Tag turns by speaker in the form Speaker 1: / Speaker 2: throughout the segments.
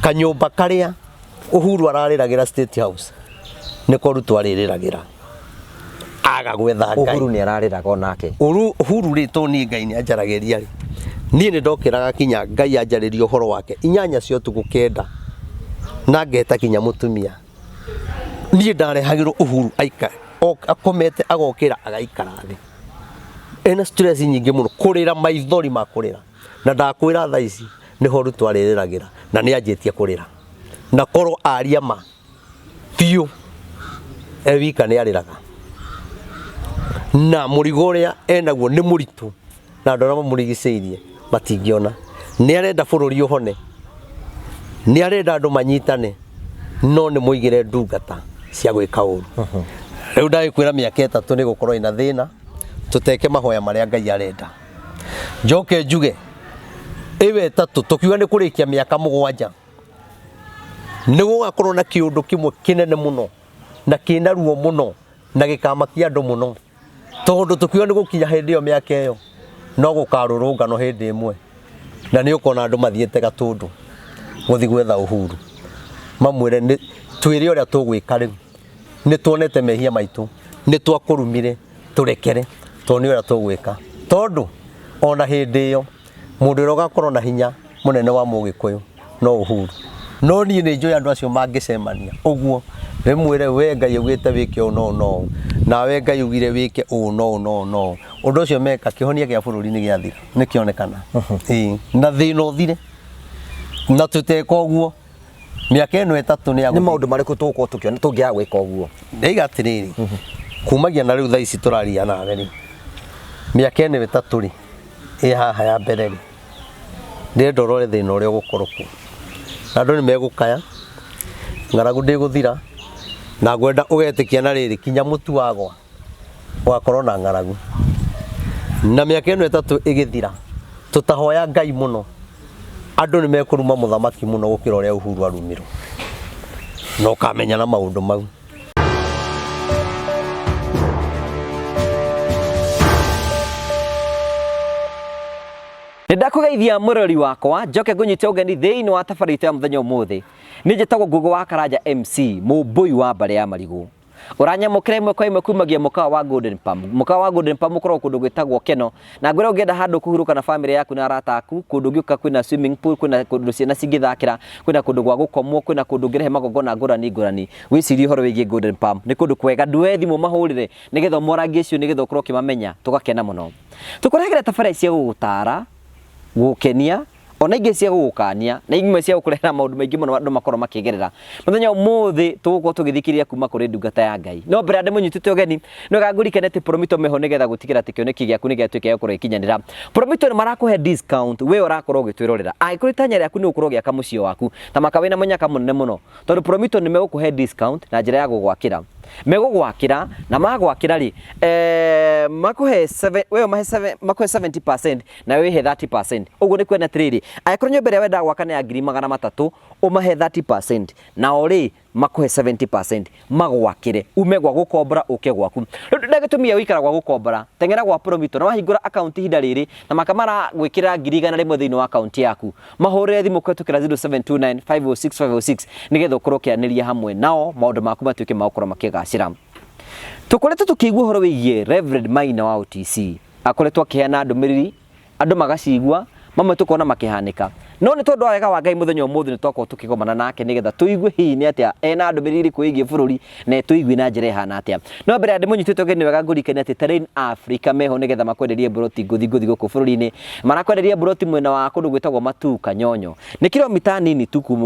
Speaker 1: kanyumba karia Uhuru arariragira State House niko Ruto aririragira aga gwetha Ngai.
Speaker 2: Uhuru ni arariraga onake.
Speaker 1: Uhuru rito ni Ngai ni ajarageria ri ni ndokiraga kinya Ngai ajaririo horo wake inyanya cio tugukenda na ngeta kinya mutumia ni ndarehagirwo Uhuru aika akomete agokira agaikara thi ena stress nyingi muno kurira maithori makurira na ndakwira tha ici niho Ruto aririragira na ni anjitie kurira na koro aria ma piu ewika ni ariraga na murigoria enaguo ni muritu na ndorama murigiceirie matingiona ni arenda bururi uhone ni arenda andu manyitane no ni muigire ndungata cia gwika uru riu ndagikwira miaka 3 ni gukorwo ina thina tuteke mahoya maria Ngai arenda njoke njuge iwe 3 tukiuga ni kurikia miaka 7 ni gugakorwo na kiundu kimwe kinene muno na kina ruo muno na gikamakia andu muno tondu tukiuga ni gukinya hindi yo miaka iyo no gukarurungano hindi imwe na ni ukona andu mathiete gatundu guthi gwetha Uhuru mamwire ni twire uria tugwika riu ni tuonete mehia maitu ni twakurumire turekere toni uria tugwika tondu ona hindi iyo mundu uria gakorwo na hinya munene wa Mugikuyu no Uhuru no ni njoya andu acio mangicemania uguo remwire we Ngai ugite wike no na we Ngai ugire wike no undu ucio meka kihonia gia bururi ni giathira ni kionekana na thina uthire na tuteka uguo miaka eno 3 ni
Speaker 2: ni maundu mariku tuko tukiona tungia gwika uguo
Speaker 1: ndaiga atiriri kumagia na riu tha ici turaria nawe ri miaka eno 3 ri haha ya mbere ri ndorore thina uria gukoroku andu ni megukaya ngaragu ndiguthira na gwenda ugetikia na riri kinya mutu wagwa wakorwo na ngaragu na miaka eno 3 igithira tutahoya Ngai muno andu ni mekuruma muthamaki muno gukira uria Uhuru arumiro no kamenya na maundu mau
Speaker 2: Ndakugeithia murori wakwa njoke ngunyite ugeni thiini wa tabarite ya muthenya umuthi ni njitagwo Ngugo wa Karanja MC mumbui wa bare ya marigu uranyamukire imwe kwa imwe kumagia mukawa wa Golden Palm ukorwo kundu gwitagwo Keno na ngwira ungenda handu kuhuruka na family yaku na arata aku kundu giuka kwina swimming pool kwina kundu ciana cingithakira kwina kundu gwa gukomwo kwina kundu ngirehe magongona ngurani wicirie horo wigie Golden Palm ni kundu kwega ndwethi mu mahurire nigetha morangi cio nigetha ukorwo kimamenya tugakena muno tukurehera tabari cia gugutara gukenia ona ingi cia gukania na ingwe cia gukurehera maundu maingi muno andu makorwo makigerera muthenya umuthi tugukorwo tugithikiria kuma kuri ndungata ya Ngai no mbere ande munyitite ugeni no gangurikenete promito meho nigetha gutigira tikioneki giaku nigetwike yakoro ikinyanira promito ni marakuhe discount we urakorwo gitwirorera kuri tanya riaku ni ukorwo giaka mucio waku ta makawina munyaka munene muno tondu promito ni megukuhe discount na njira ya gugwakira megugwakira na magwakira ri makuhe 7 we mahe 7 makuhe 70% na we he 30% uguo ni kwena trade aikoro nyombe ria wenda gwaka na ngiri 300 umahe 30% na ori makuhe 70% magwakire umegwa gukombora uke gwaku ndagitumia wikara gwa gukombora tengera gwa promito na wahingura account hinda riri na makamara gwikira ngiri 100 thiini wa account yaku mahurire thimu kwetukira 0729506506 nigetha ukorwo kianiria hamwe nao maundu maku matuike makoro makigacira tukoretwo tukigwa horo wigie Rev Maina wa OTC akoretwo akiheana ndumiriri andu magacigwa mamwe tukona makihanika no ni tondu wega wa Ngai muthenya umuthi ni twakwo tukigomana nake nigetha tuigue hihi ni atia ena ndumiriri kuigie bururi na tuigue na njira ihana atia no mbere ande munyitite ugeni wega ngurikene ati Terrain Africa meho nigetha makwenderie buroti guthi guku bururi-ini marakwenderia buroti mwena wa kundu gwitagwo Matuka Nyonyo ni kilomita nini tuku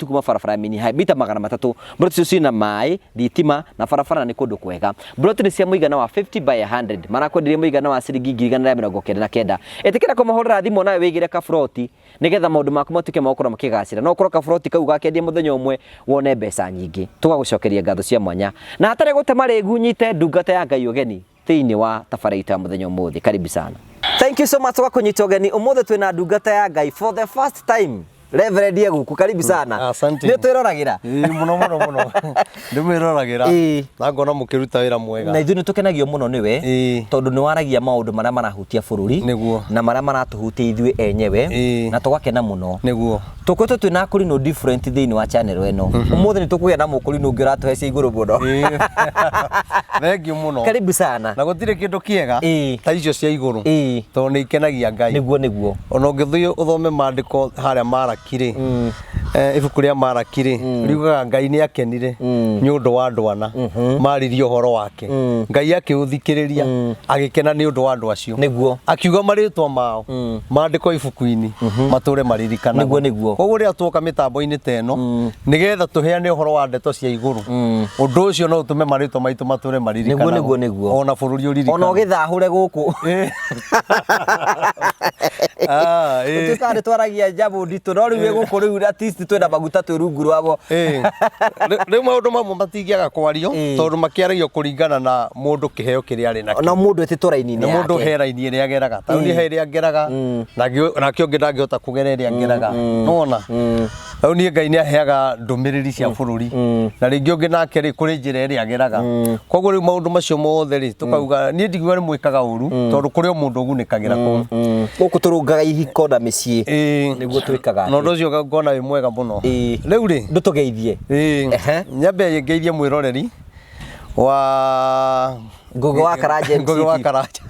Speaker 2: mabarabara mini hai mita 300 buroti cio na mai thitima na barabara ni kundu kwega buroti ni cia muigana wa 50 by 100 marakwenderia muigana wa ciringi 199 etikira kumahorera thimo nawe wigire ka froti nigetha maundu maku matuke makoro makigacira no ukoroka froti kau gakendia muthenya umwe wone mbeca nyingi tugagucokeria ngatho cia mwanya na atare gutema rigu nyite ndungata ya Ngai ugeni thiini wa tabarita muthenya umuthi karibu sana. Thank you so much kwa kunyita ugeni umuthi twina ndungata ya Ngai for the first time Reverend Yeguku karibu sana.
Speaker 1: Asante.
Speaker 2: Nĩ twĩroragira.
Speaker 1: Muno. Ndĩmwĩroragĩra. Na ngona mũkĩruta wĩra mwega.
Speaker 2: Na ithuĩ nĩ tũkenagio mũno nĩwe tondũ nĩ waragia maũndũ marĩa marahutia bũrũri na marĩa maratũhutia ithuĩ enyewe na tũgakena mũno.
Speaker 1: Nĩguo.
Speaker 2: Tũkoretwo twĩna kũrino different thĩinĩ wa channel ĩno. Ũmũthĩ nĩ tũkũgĩa na mũkũrino ũngĩ ũratũhe cia igũrũ mũno.
Speaker 1: Thank you mũno.
Speaker 2: Karibu sana.
Speaker 1: Na gũtirĩ kĩndũ kĩega ta icio cia igũrũ. Tondũ nĩ ikenagia Ngai.
Speaker 2: Nĩguo.
Speaker 1: Ona ũngĩthiĩ ũthome maandĩko harĩa Malaki-rĩ, ibuku rĩa Malaki-rĩ, riugaga Ngai nĩ akenire nĩ ũndũ wa andũ ana maririe ũhoro wake. Ngai akĩũthikĩrĩria agĩkena nĩ ũndũ wa andũ acio.
Speaker 2: Nĩguo.
Speaker 1: Akiuga marĩtwa mao maandĩko ibuku-inĩ matũre maririkana.
Speaker 2: Nĩguo.
Speaker 1: Koguo rĩrĩa tuoka mĩtambo-inĩ ta ĩno nĩgetha tũheane ũhoro wa ndeto cia igũrũ. Ũndũ ũcio no ũtũme marĩtwa maitũ matũre maririkana.
Speaker 2: Nĩguo.
Speaker 1: Ona bũrũri ũririkana.
Speaker 2: Ona ũgĩthahũre gũkũ. Tũtarĩ twaragia jambo nditũ no rĩu gũkũ rĩu at least twĩna maguta twĩ rungu rwamo.
Speaker 1: Rĩu maũndũ mamwe matingĩaga kwario tondũ makĩaragio kũringana na mũndũ kĩheo kĩrĩa arĩ nakĩo.
Speaker 2: Ona mũndũ ĩtĩtwo raini-inĩ yake.
Speaker 1: Mũndũ he raini ĩrĩa ageraga. Ta rĩu he ĩrĩa ngeraga nake ũngĩ ndangĩhota kũgera ĩrĩa ngeraga. Nona rĩu niĩ Ngai nĩ aheaga ndũmĩrĩri cia bũrũri na rĩngĩ ũngĩ nake rĩ kũrĩ njĩra ĩrĩa ageraga. Koguo rĩu maũndũ macio mothe rĩ tũkauga niĩ ndiguo nĩ mwĩkaga ũru tondũ kũrĩ o mũndũ ũgunĩkagĩra kũu.
Speaker 2: Gũkũ tũrũngaga ihiko na mĩciĩ nĩguo twĩkaga.
Speaker 1: Na ũndũ ũcio ngona wĩ mwega mũno. Rĩu rĩ
Speaker 2: ndũtũgeithie.
Speaker 1: Nyambe ngeithie mwĩroreri wa
Speaker 2: Ngugi wa Karanja.
Speaker 1: Ngugi wa Karanja.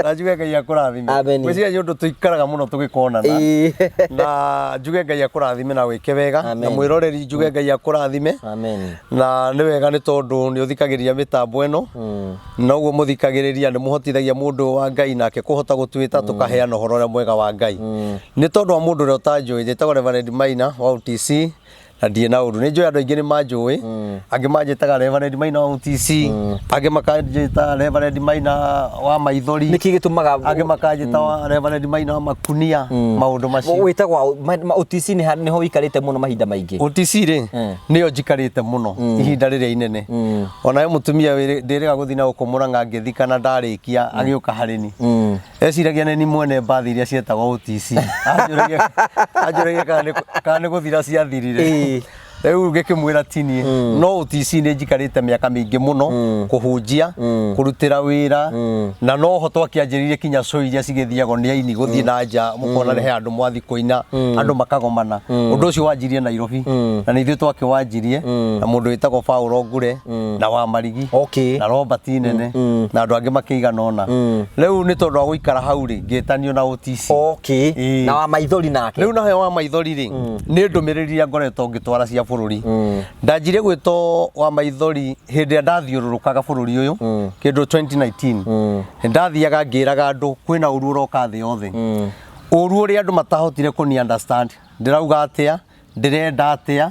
Speaker 1: Na njuge Ngai akũrathime. Gwĩciria nĩ ũndũ tũikaraga mũno tũgĩkonana. Na njuge Ngai akũrathime na wĩke wega. Na mwĩroreri njuge Ngai akũrathime. Na nĩ wega nĩ tondũ nĩ ũthikagĩrĩria mĩtambo ĩno. Na ũguo mũthikagĩrĩria nĩ mũhotithagia mũndũ wa Ngai nake kũhota gũtuĩta tũkaheana ũhoro ũrĩa mwega wa Ngai. Nĩ tondũ wa mũndũ ũrĩa ũtanjũĩ njĩtagwo Rev Maina wa UTC. Na ndiĩ na ũru nĩ njũĩ andũ aingĩ nĩ manjũĩ angĩ manjĩtaga Rev Maina wa UTC angĩ makanjĩta Rev Maina wa maithori
Speaker 2: nĩkĩ gĩtũmaga
Speaker 1: angĩ makanjĩta Rev Maina wa makunia maũndũ macio
Speaker 2: wĩtagwo UTC nĩho wikarĩte mũno mahinda maingĩ.
Speaker 1: UTC rĩ nĩyo njikarĩte mũno ihinda rĩrĩa inene ona we mũtumia ndĩrĩga gũthiĩ na gũkũ Mũrang'a ngĩthikana ndarĩkia agĩũka harĩ ni eciragia nĩ ni mwene mbathi iria cietagwo UTC anjũragia kana nĩ gũthira ciathirire. Rĩu ngĩkĩmwĩra tini no UTC nĩ njikarĩte mĩaka mĩingĩ mũno kũhunjia kũrutĩra wĩra na no ho twakĩanjĩrĩirie kinya show iria cigĩthiagwo nĩ aini gũthiĩ na nja mũkona he andũ mwathi kũina andũ makagomana. Ũndũ ũcio wanjirie Nairobi na nĩ ithuĩ twakĩwanjirie na mũndũ wĩtagwo Paul Ngure na wa Marigi na Robert Nene na andũ angĩ makĩigana ona. Rĩu nĩ tondũ wa gũikara hau rĩ ngĩtanio na UTC.
Speaker 2: Na wa maithori nake.
Speaker 1: Rĩu nahe wa maithori rĩ nĩ ndũmĩrĩri ngoretwo ngĩtwara cia bũrũri. Ndanjire gwĩtwo wa maithori hĩndĩ ĩrĩa ndathiũrũrũkaga bũrũri ũyũ kĩndũ 2019 ndathiaga ngĩraga andũ kwĩna ũru ũroka thĩ yothe. Ũru ũrĩa andũ matahotire kũni understand ndĩrauga atĩa ndĩrenda atĩa.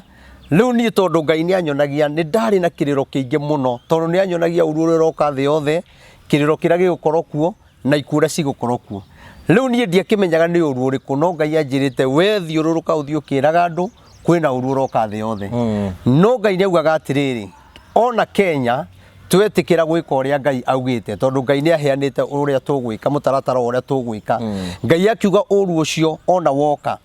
Speaker 1: Rĩu niĩ tondũ Ngai nĩ anyonagia nĩ ndarĩ na kĩrĩro kĩingĩ mũno tondũ nĩ anyonagia ũru ũrĩa ũroka thĩ yothe kĩrĩro kĩrĩa gĩgũkorwo kuo na ikuũ ũrĩa cigũkorwo kuo. Rĩu niĩ ndiakĩmenyaga nĩ ũru ũrĩkũ no Ngai anjĩrĩte we thiũrũrũka ũthiĩ ũkĩraga andũ kwĩna ũru ũroka thĩ yothe. No Ngai nĩaugaga atĩrĩrĩ ona Kenya twetĩkĩra gwĩka ũrĩa Ngai augĩte tondũ Ngai nĩ aheanĩte ũrĩa tũgwĩka mũtaratara ũrĩa tũgwĩka. Ngai akiuga ũru ũcio ona woka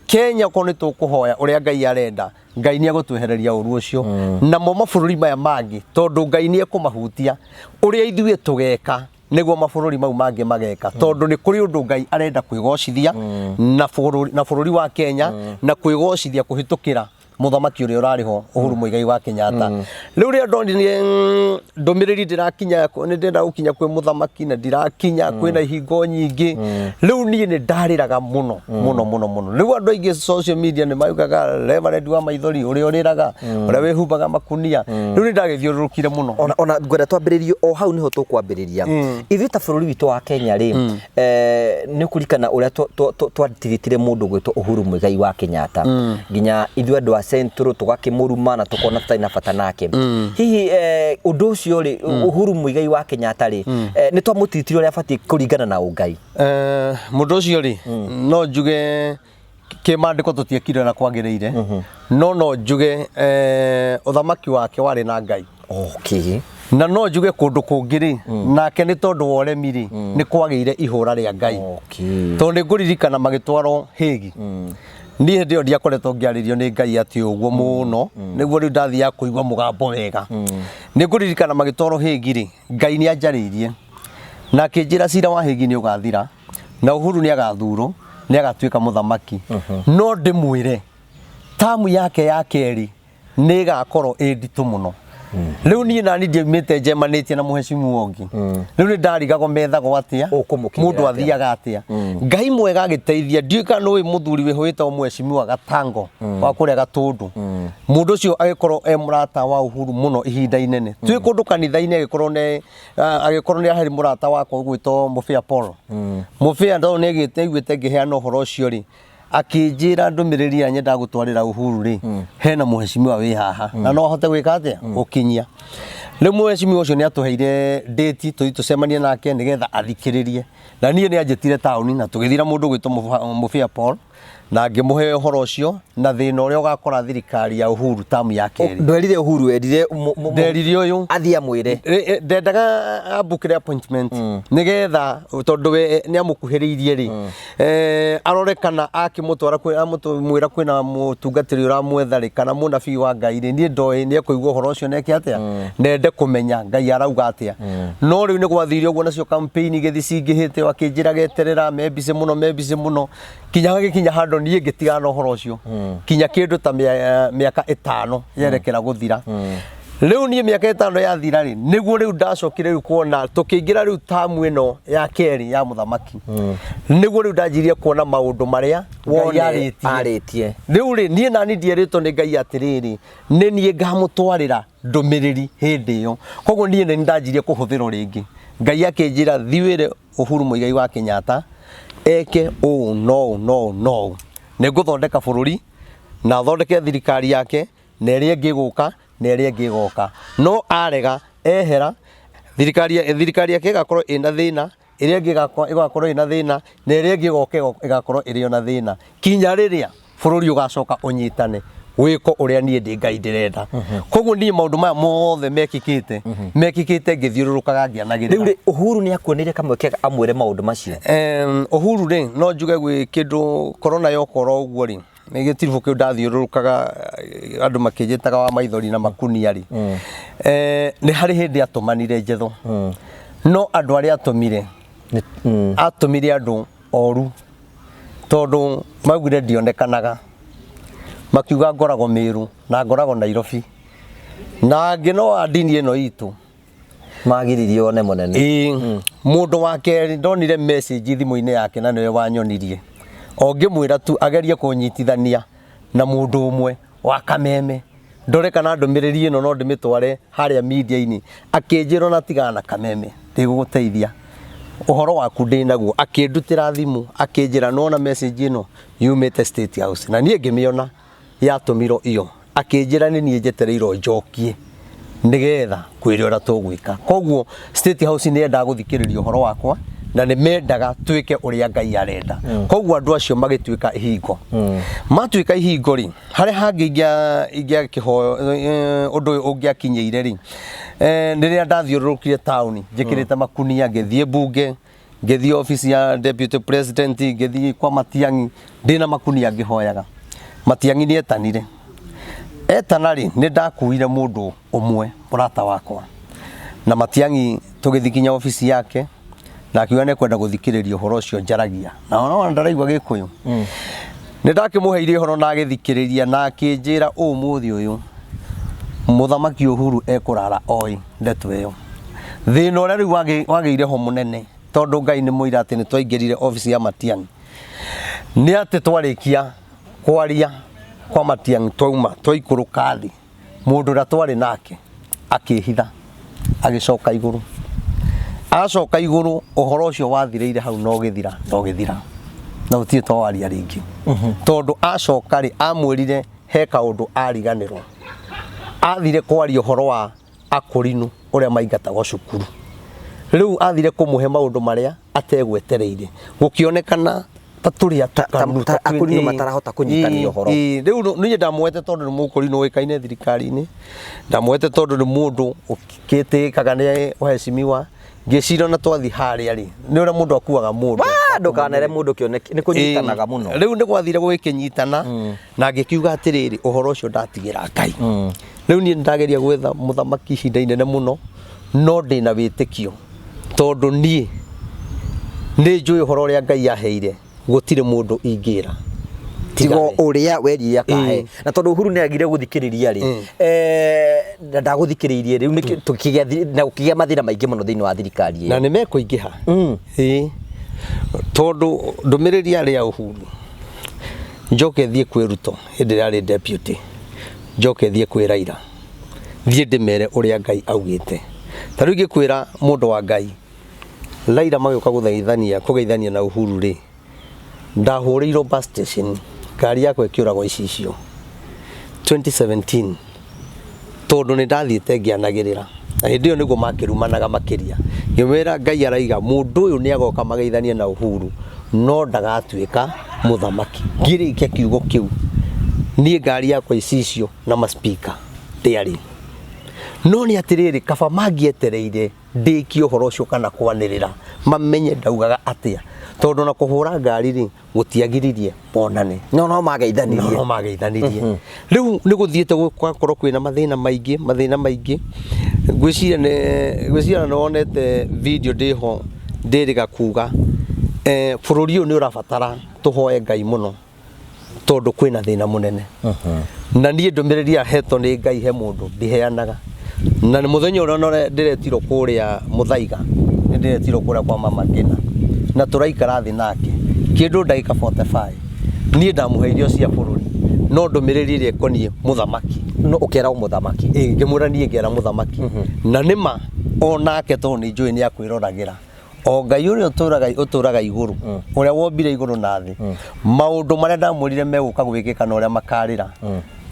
Speaker 1: Kenya ko nĩ tũkũhoya ũrĩa Ngai arenda Ngai nĩ agũtwehereria ũru ũcio namo mabũrũri maya mangĩ tondũ Ngai nĩ ekũmahutia ũrĩa ithuĩ tũgeka nĩguo mabũrũri mau mangĩ mageka tondũ nĩ kũrĩ ũndũ Ngai arenda kwĩgocithia na bũrũri wa Kenya na kwĩgocithia kũhĩtũkĩra mũthamaki ũrĩa ũrarĩ ho Uhuru Muigai wa Kenyatta. Rĩu rĩrĩa ndonire ndũmĩrĩri ndĩrakinya nĩ ndĩrenda gũkinya kwĩ mũthamaki na ndirakinya kwĩna ihingo nyingĩ. Rĩu niĩ nĩ ndarĩraga mũno. Rĩu andũ aingĩ social media nĩ maugaga Reverend wa maithori ũrĩa ũrĩraga ũrĩa wĩhumbaga makunia. Rĩu nĩ ndagĩthiũrũrũkire mũno.
Speaker 2: Ona ngwenda twambĩrĩrie o hau niho tũkwambĩrĩria. Ithuĩ ta bũrũri witũ wa Kenya rĩ nĩ kũrikana ũrĩa twatirĩtire mũndũ gwĩtwo Uhuru Muigai wa Kenyatta nginya ithuĩ andũ centro tugakimuruma na tukona tutarĩ na bata nake. Hihi ũndũ ũcio rĩ Uhuru Muigai wa Kenyatta rĩ nĩ twamũtitire ũrĩa abatie kũringana na ũngai.
Speaker 1: Mũndũ ũcio rĩ no njuge kĩmandĩko tũtiekire na kwagĩrĩire no njuge ũthamaki wake warĩ na Ngai. Na no njuge kũndũ kũngĩ rĩ nake nĩ tondũ wa ũremi rĩ nĩ kwagĩire ihũra rĩa Ngai. Tondũ nĩ ngũririkana magĩtwarwo Hĩgi niĩ ndio ndiakoretwo ngĩarĩrio nĩ Ngai atĩ ũguo mũno nĩguo rĩu ndathiaga kũigua mũgambo wega nĩngũririkana magĩtwarwo Hĩgi-rĩ Ngai nĩanjarĩirie na akĩnjĩra cira wa Hĩgi nĩũgathira na Uhuru nĩagathurwo nĩagatuĩka mũthamaki no ndĩmwĩre tamu yake ya kerĩ nĩĩgakorwo nditũ mũno Riu niĩ nani ndiumĩte njemanĩtie na mũhecimu ũngĩ riu nĩ ndarigagwo methagwo atĩa mũndũ athiaga atĩa Ngai mwega agĩteithia ndiũĩ kana nĩ mũthuri wĩhũĩte mũhecimu wa Gatango wa kũrĩa Gatũndũ mũndũ ũcio agĩkorwo mũrata wa Uhuru mũno ihinda inene twĩ kũndũ kanitha-inĩ agĩkorwo nĩ aheri mũrata wakwa gwĩtwo Mũbĩa Paul Mũbĩa ndao nĩaiguĩte ngĩheana ũhoro ũcio rĩ akĩnjĩra ndũmĩrĩri ya nyenda gũtwarĩra Uhuru rĩ hena mũhecimiwa wĩ haha na no ahote gwĩka atĩa gũkinyia rĩu mũhecimiwa ũcio nĩatũheire date tũcemanie nake nĩgetha athikĩrĩrie na niĩ nĩanjĩtire taũni na tũgĩthira mũndũ gwĩtwo Mũbĩa Paul na ngĩmũhe ũhoro ũcio na thĩna ũrĩa ũgakora thirikari ya Uhuru tamu ya kerĩ
Speaker 2: ndwerire Uhuru wendirire
Speaker 1: ũyũ
Speaker 2: athia mwĩre
Speaker 1: ndendaga abukire appointment nĩgetha tondũ we nĩamũkuhĩrĩirie rĩ arore kana akĩmũtwara amũmwĩra kwĩna mũtungatĩri ũramwetha rĩ kana mũnabii wa Ngai rĩ niĩ ndoĩ nĩekũigua ũhoro ũcio neke atĩa nende kũmenya Ngai arauga atĩa no rĩu nĩ gwathire ũguo nacio campaign igĩthi cingĩhĩte akĩnjĩra geterera membice mũno kinya gĩkinya handũ niĩ ngĩtigana ũhoro ũcio kinya kĩndũ ta mĩaka 5 yerekera gũthira rĩu niĩ mĩaka 5 yathira rĩ nĩguo rĩu ndacokire rĩu kuona tũkĩingĩra rĩu tamu ĩno ya kerĩ ya mũthamaki nĩguo rĩu ndanjirie kuona maũndũ marĩa Ngai arĩtie rĩu rĩ niĩ nani ndierĩtwo nĩ Ngai atĩrĩrĩ nĩ niĩ ngamũtwarĩra ndũmĩrĩri hĩndĩ ĩyo koguo niĩ nĩ ndanjirie kũhũthĩrwo rĩngĩ Ngai akĩnjĩra thiwĩre Uhuru Muigai wa Kenyatta eke no nĩngũthondeka bũrũri na thondeke thirikari yake na ĩrĩa ĩngĩgũka na ĩrĩa ĩngĩgoka no arega ehera thirikari yake ĩgakorwo ĩna thĩna ĩrĩa ĩgakorwo ĩna thĩna na ĩrĩa ĩngĩgoka ĩgakorwo ĩrĩ na thĩna kinya rĩrĩa bũrũri ũgacoka ũnyitane wĩko ũrĩa niĩ ndĩ Ngai ndĩrenda koguo niĩ maũndũ maya mothe mekĩkĩte ngĩthiũrũrũkaga ngĩanagĩrĩra
Speaker 2: rĩu Uhuru nĩakuoneire kamweke amwĩre maũndũ macio
Speaker 1: Uhuru rĩ no njuge gwĩ kĩndũ korona yokora ũguo rĩ nĩ gĩtiribũ kĩu ndathiũrũrũkaga andũ makĩnjĩtaga wa maithori na makunia rĩ nĩ harĩ hĩndĩ atũmanire njetho no andũ arĩa atũmire andũ oru tondũ maugire ndionekanaga makiuga ngoragwo Meru na ngoragwo Nairobi na angĩ no andini ĩno itũ
Speaker 2: magiririe one mũnene
Speaker 1: mũndũ wake ndonire message thimũ-inĩ yake na nĩwe wanyonirie ngĩmwĩra tu agerie kũnyitithania na mũndũ ũmwe wa Kameme ndore kana ndũmĩrĩri ĩno no ndĩmĩtware harĩa media-inĩ akĩnjĩra na tigana na Kameme ndĩgũgũteithia ũhoro waku ndĩnaguo akĩndutĩra thimũ akĩnjĩra nona message ĩno yumĩte State House na niĩ ngĩmĩona yatũmirwo iyo akĩnjĩra nĩ niĩ njetereirwo njokie nĩgetha kwĩrĩ ũrĩa tũgwĩka koguo State House nĩ yendaga gũthikĩrĩria ũhoro wakwa na nĩ mendaga twĩke ũrĩa Ngai arenda koguo andũ acio magĩtuĩka ihingo matuĩka ihingo rĩ harĩa hangĩ ingĩakĩhoyo ũndũ ũyũ ũngĩakinyĩire rĩ rĩrĩa ndathiũrũrũkire taũni njĩkĩrĩte makunia ngĩthiĩ mbunge ngĩthiĩ office ya deputy president ngĩthiĩ kwa Matiang'i ndĩna makunia ngĩhoyaga Matiang'i nĩetanire etana rĩ nĩ ndakuire mũndũ ũmwe mũrata wakwa na Matiang'i tũgĩthiĩ kinya office yake na akiuga nĩ kwenda gũthikĩrĩria ũhoro ũcio njaragia na ona ndaraigua Gĩkũyũ nĩ ndakĩmũheire ũhoro na agĩthikĩrĩria na akĩnjĩra ũmũthĩ ũyũ mũthamaki Uhuru ekũrara oi ndeto ĩyo thĩna ũrĩa rĩu wagĩire ho mũnene tondũ Ngai nĩ mũira atĩ nĩ twaingĩrire office ya Matiang'i nĩ atĩ twarĩkia kwaria kwa Matiang'i twaikũrũka thĩ mũndũ ũrĩa twarĩ nake akĩhitha agĩcoka igũrũ acoka igũrũ ũhoro ũcio wathirĩire hau no gĩthira na ũtirĩ twawaria rĩngĩ tondũ acoka rĩ amwĩrire he kaũndũ ariganĩrwo athire kwaria ũhoro wa akũrinũ ũrĩa maingatagwo cukuru rĩu athire kũmũhe maũndũ marĩa ategwetereire gũkĩonekana tũrĩa
Speaker 2: akũrinũ matarahota kũnyitania ũhoro
Speaker 1: rĩu niĩ ndamwete tondũ nĩ mũkũrinũ ũĩkaine thirikari-inĩ ndamwete tondũ nĩ mũndũ ũkĩtĩkaga nĩ ũhecimiwa ngĩcira na twathi harĩa rĩ nĩ ũrĩa mũndũ akuaga mũndũ
Speaker 2: ndukanere mundu kioneke ni kunyitanaga muno
Speaker 1: riu ni gwathire gwikinyitana na ngikiuga atiriri uhoro ucio ndatigira Ngai riu ni ndageria gwetha muthamaki ihinda inene muno no ndina witikio tondu ni njui uhoro uria Ngai yaheire gutire mundu ingira
Speaker 2: tigo uria weriria kahe na tondu Uhuru ni agire guthikiriria ri ndaguthikiririe riu tukigia na gukigia mathira maingi muno thiini wa thirikari
Speaker 1: na ni mekuingiha tondu ndumiriri aria Uhuru njoke thie kwi Ruto hindi ari deputy njoke thie kwi Raila thie ndimere uria Ngai augite tariu ngikwira mundu wa Ngai Raila magioka kugeithania na Uhuru ri ndahuriirwo bus station ngari yakwa ikiuragwo icicio 2017 tondu ni ndathiite ngianagirira na hindi iyo niguo makirumanaga makiria ngimwira Ngai araiga mundu uyu ni agoka mageithanie na Uhuru no ndagatuika muthamaki ngirikia kiugo kiu ni ngari yakwa icicio na maspika ndiari no ni atiriri kaba mangietereire ndiki uhoro ucio kana kwanirira mamenye ndaugaga atia tondu na kuhura ngari ri gutiagiririe bonane
Speaker 2: no mageithanirie
Speaker 1: riu ni guthiete gukorwo kwina mathina maingi gwiciria no onete video ndiho ndiriga kuga bururi uyu ni urabatara tuhoe Ngai muno tondu kwina thina munene na nie ndumiriri ahetwo ni Ngai he mundu ndiheanaga na ni muthenya uria ndiretirwo kuria Muthaiga ni ndiretirwo kuria kwa mama Ndina na turaikara thi nake kindu ndagika 45 nie ndamuheirio cia bururi no ndumiriri ire konie muthamaki
Speaker 2: no ukera muthamaki
Speaker 1: ngimura nie ngera muthamaki na nima onake to ni njui ni akwirораgira o Ngai uria uturaga iguru uria wombire iguru na thi maundu maria ndamurire meguka gwikika na uria makarira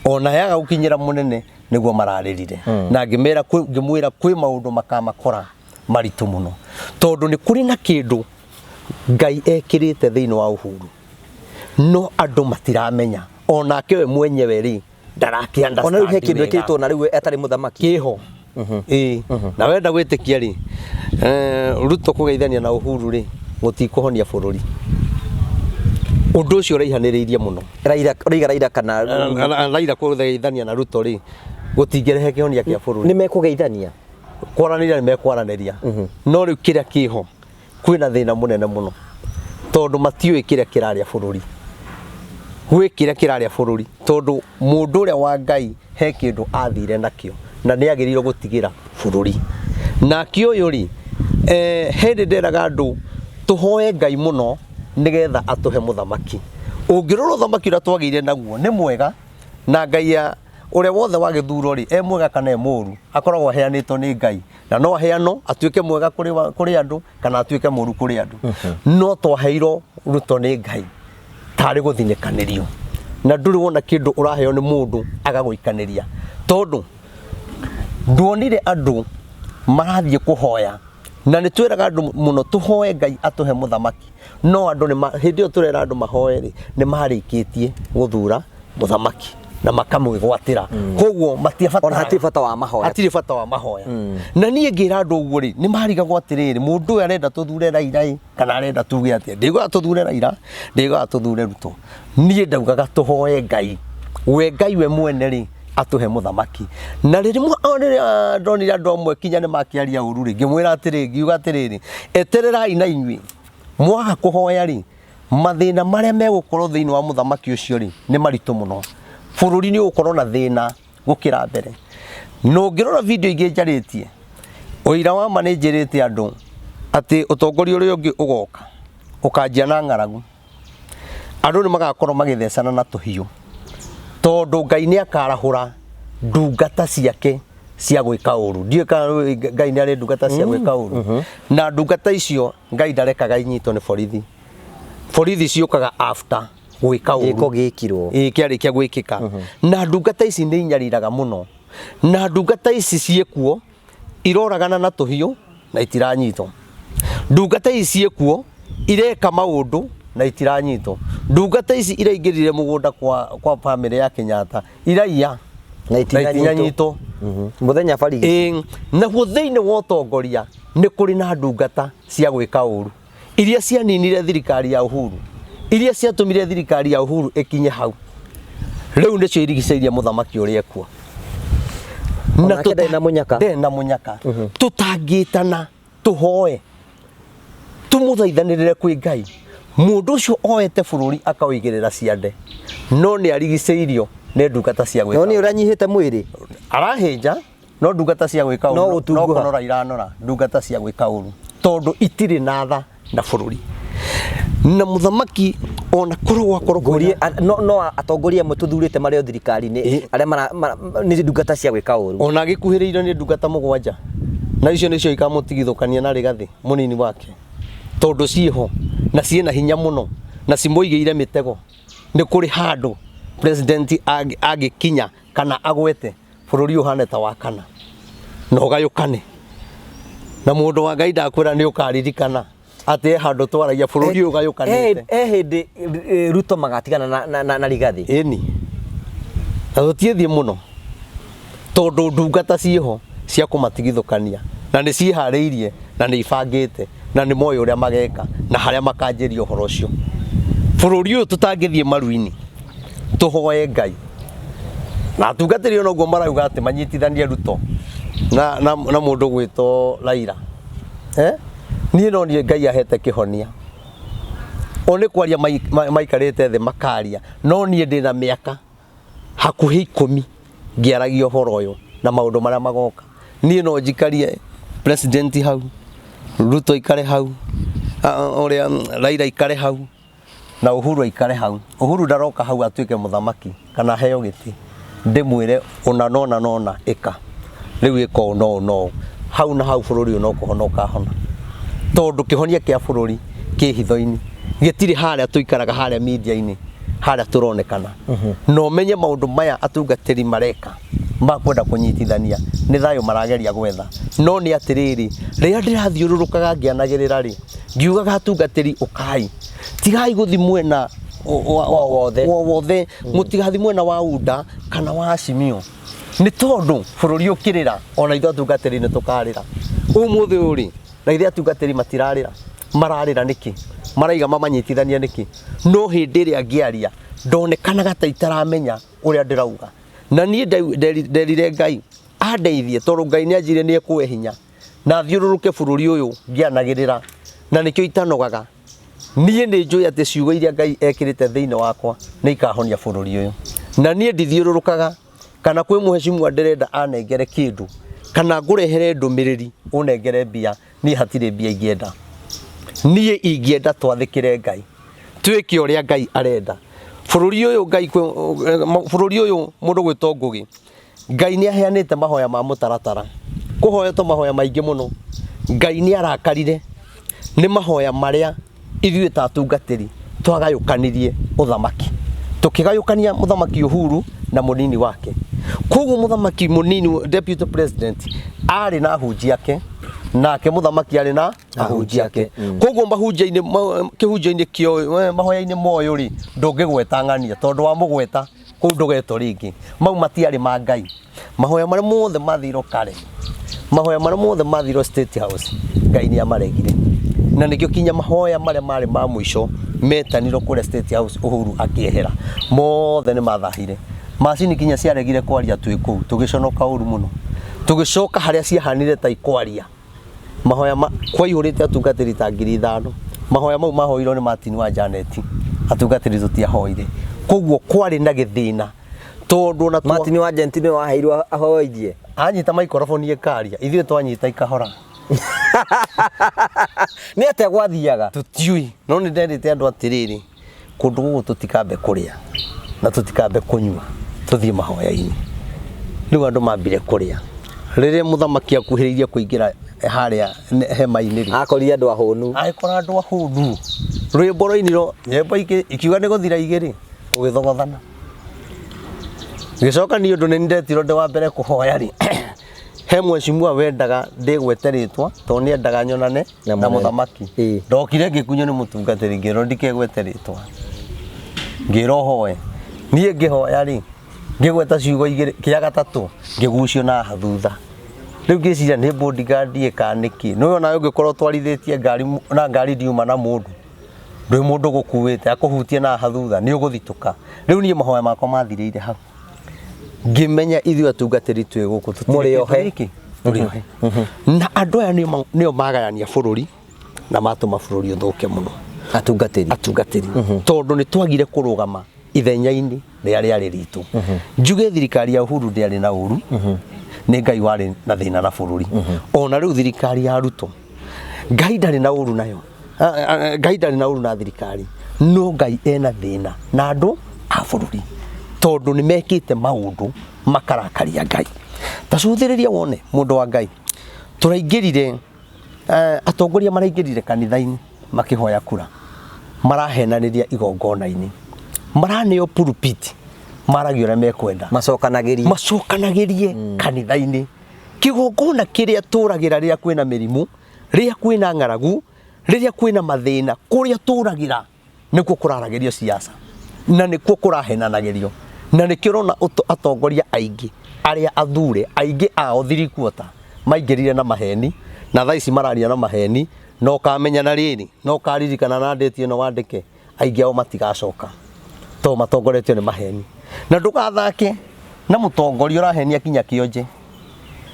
Speaker 1: ona yaga gukinyira munene niguo mararirire na ngimwira kwi maundu makamakora maritu muno tondu ni kuri na kindu Ngai ekirite thiini wa Uhuru no andu matiramenya onake we mwenyewe ri ndarakianda
Speaker 2: ona riu kindu ekirito na riu etari muthamaki
Speaker 1: kiho na wenda gwitikia ri Ruto kugeithania na Uhuru ri gutikuhonia bururi undu ucio raihaniriirie muno
Speaker 2: Raila kana
Speaker 1: Raila kugeithania na Ruto ri gutingerehe kihonia kia bururi
Speaker 2: ni mekugeithania
Speaker 1: kwaranĩria ni mekwaraniria no riu kiria kiho kwina thina munene muno tondu matiui kiria kiraria bururi gwi kiria kiraria bururi tondu mundu uria wa Ngai he kindu athire nakio na ni agirirwo gutigira bururi na kio yuri hindi nderaga andu tuhoe Ngai muno nigetha atuhe muthamaki ungirora uthamaki uria twagire naguo ni mwega na Ngai uria wothe wa githuro ri mwega kana muru akoragwo aheanitwo ni Ngai na no aheano atuike mwega kuri andu kana atuike muru kuri andu no twaheirwo Ruto ni Ngai tari guthinikanirio na nduri wona kindu uraheo ni mundu agaguikaniria tondu ndwonire andu marathie kuhoya na ni twiraga andu muno tuhoe Ngai atuhe muthamaki no andu ni hindi yo turera andu mahoe ri ni marikitie guthura muthamaki na makamwigwatira koguo matiabatara
Speaker 2: hatiri bata wa mahoya
Speaker 1: na nie ngira andu uguo ri ni mariga gwatiriri mundu arenda tuthure Raila kana arenda tuge atia ndigo tuthure Raila ndigo tuthure Ruto nie ndaugaga tuhoe Ngai we mwene ri atuhe muthamaki na ririmu ndonire andu amwe kinya ni makiaria uru ri ngimwira atiri ngiuga atiriri etererai na inyui mwaga kuhoya ri mathina maria megukorwo thiini wa muthamaki ucio ri ni maritu muno bururi ni ukorwo na thina gukira mbere no ngirora video ingi njaritie oira wa manejirite andu ati utongoria uri ungi ugoka ukanjia na ngaragu andu ni magakorwo magithecana na tuhiu tondu Ngai ni akarahura ndungata ciake cia gwika uru ndieka Ngai ni ari ndungata cia gwika uru na ndungata icio Ngai ndarekaga inyitwo ni borithi ciukaga after gwika uru
Speaker 2: giko gikirwo
Speaker 1: kiarikia gwikika na ndungata ici ni inyariraga muno na ndungata ici ciekuo iroragana na tuhiu na itiranyitwo ndungata ici ciekuo ireka maundu na itiranyitwo ndungata ici iraingirire mugunda kwa family ya Kenyatta iraiya
Speaker 2: na itiranyitwo muthenya barigi
Speaker 1: na guthiini wa utongoria ni kuri na ndungata cia gwika uru iria cianinire thirikari ya Uhuru, iria ciatumire thirikari ya Uhuru ikinye hau riu nicio irigiceirie muthamaki uria ekwo
Speaker 2: na tutena munyaka
Speaker 1: ndena munyaka tutangitana tuhoe tumuthaithanirire kwi Ngai mundu ucio oete bururi akawigirira ciande no ni arigiceirio ne ndungata cia gwika
Speaker 2: no ni uranyihite mwiri
Speaker 1: arahinja no ndungata cia gwika uru no konora iranora ndungata cia gwika uru tondu itiri na tha na bururi na muthamaki ona korwo
Speaker 2: gorie no atongoria mututhurite mario thirikari ni aria ni ndungata cia gwika uru
Speaker 1: ona agikuhiriire ni ndungata mugwanja na icio nicio ikamutigithukania na rigathi munini wake tondu ciho na ciena hinya muno na cimoigeire mitego ni kuri handu president agikinya kana agwete bururi uhane ta wakana no gayukane na mundu wa Ngai ndakwira ni ukaririkana ate handu twaragia bururi ugayukanite
Speaker 2: hindi Ruto magatigana na rigathi
Speaker 1: eni na tutiethie muno tondu ndungata ciho cia kumatigithukania na ni ciharĩirie na ni ibangite na ni moyo uria mageka na haria makanjeria uhoro ucio bururi uyu tutangithie maruini tuhoe Ngai na tungatĩrio no guo marauga ati manyitithanie Ruto na mundu gwito Raila nie no nie Ngai ahete kihonia one kwaria maikarite the makaria no nie ndina miaka hakuhi 10 ngiaragio horo uyu na maundu maria magoka nie no njikarie president hau Ruto ikare hau oria Raila ikare hau na Uhuru ikare hau Uhuru ndaroka hau atuike muthamaki kana heo giti ndimwire ona nona ika riu iko no hau na hau bururi no kuhonoka hona tondu kihonia kia bururi ki hitho-ini gitiri haria tuikaraga haria media-ini haria turonekana no menye maundu maya atungatiri mareka makwenda kunyitithania ni thayo marageria gwetha no ni atiriri ria ndirathiururukaga ngianagirira ri ngiugaga atungatiri ukai tigai guthi mwena wothe mutigathi mwena wa unda kana wa Azimio ni tondu bururi ukirira ona ithu atungatiri ni tukarira umuthi uri na ithu atungatiri matirarira mararira niki maraiga mamanyitithania niki no hindi ria ngiaria ndonekanaga ta itaramenya uria ndirauga na nie nderire Ngai andeithie tondu Ngai ni anjire ni ekwe hinya na thiururuke bururi uyu ngianagirira na nikio itanogaga nie ni njui ati ciugo iria Ngai ekirite thiini wakwa ni ikahonia bururi uyu na nie ndithiururukaga kana kwi muheshimu ndirenda anengere kindu kana ngurehere ndumiriri unengere mbia ni hatire mbia ingienda nie ingienda twathikire Ngai twike uria Ngai arenda bururi uyu Ngai bururi uyu mundu gwito Ngugi Ngai ni aheanite mahoya ma mutaratara kuhoyetwo mahoya maingi muno Ngai ni arakarire ni mahoya maria ithuĩ ta atungatĩri twagayũkanirie uthamaki tukigayũkania muthamaki Uhuru na munini wake koguo muthamaki munini deputy president ari na hunjia yake nake muthamaki ari na hunjia yake koguo mahunjia-ini kihunjia-ini kio mahoya-ini moyo ri ndungigweta ng'ania tondu wa mugweta kuu ndugeto ringi mau matiari ma Ngai mahoya maria mothe mathiro kare mahoya maria mothe mathiro State House Ngai ni amaregire na nikio kinya mahoya maria mari ma mwisho metaniro kure State House Uhuru akiehera mothe ni mathahire macini kinya ciaregire kwaria twi kuu tugiconoka uru muno tugicoka haria ciahanire ta ikwaria mahoya kwa ihurite atungatiri ta 5,000 mahoya mau mahoirwo ni Martin wa Janet atungatiri tutiahoire koguo kwari na githina tondu na
Speaker 2: Martin wa Janet ni waheirwo ahoirie
Speaker 1: anyita microphone ikaria ithuĩ twanyita ikahora
Speaker 2: ni ate gwathiaga
Speaker 1: tutiui no ni ndendete andu atiriri kundu gugu tutikambe kuria na tutikambe kunyua tuthie mahoya-ini riu andu mambire kuria riria muthamaki akuhiririe kuingira haria hema-ini ri
Speaker 2: akorire andu ahunu
Speaker 1: aikora andu ahunu rwimbo roiniro nyembo ikiuga ni guthira igiri ugithogothana gicoka ni undu ni ndetiro ndi wa mbere kuhoya ri he mweshimua wendaga ndigweteritwa to ni endaga nyonane na muthamaki ndokire ngikunyo ni mutungatiri ngiro ndikegweteritwa ngirohoe nie ngihoya ri ngigweta ciugo igiri kia gatatu ngigucio na hathutha riu ngiciria ni bodyguard ikaniki no ona ungikorwo twarithitie ngari ndiuma na mundu ndwi mundu gukuite akuhutie na hathutha ni uguthituka riu nie mahoya makwa mathirire hau ngimenya ithu atungatiri twi guku
Speaker 2: Muriohe.
Speaker 1: Muriohe. Na andu aya nio magayania bururi na matuma bururi uthuke muno atungatiri tondu ni twagire kurugama ithenya-ini ria riari ritu njuge thirikari ya Uhuru ndiari na uru ni Ngai wari na thina na bururi ona riu thirikari ya Ruto Ngai ndari na uru nayo Ngai ndari na uru na thirikari no Ngai ena thina na andu a bururi tondu ni mekite maundu makarakaria Ngai tacuthiriria wone mundu wa Ngai turaingirire atongoria maraingirire kanitha-ini makihoya kura marahenaniria igongona-ini maraneo pulpit maragio na mekwenda macokanagirie kanitha-ini kigongona kiria turagira ria kwina mirimu ria kwina ngaragu riria kwina mathina kuria turagira nikuo kuraragirio siasa na nikuo kurahenanagirio na nikirona atongoria aingi aria athure aingi ao thirikuota maingirire na maheni na thaici mararia na maheni no kamenya na riri no karirikana na ndeti no wandike aingi ao matigacoka to matongoretio ni maheni na ndugathake na mutongoria urahenia kinya kionje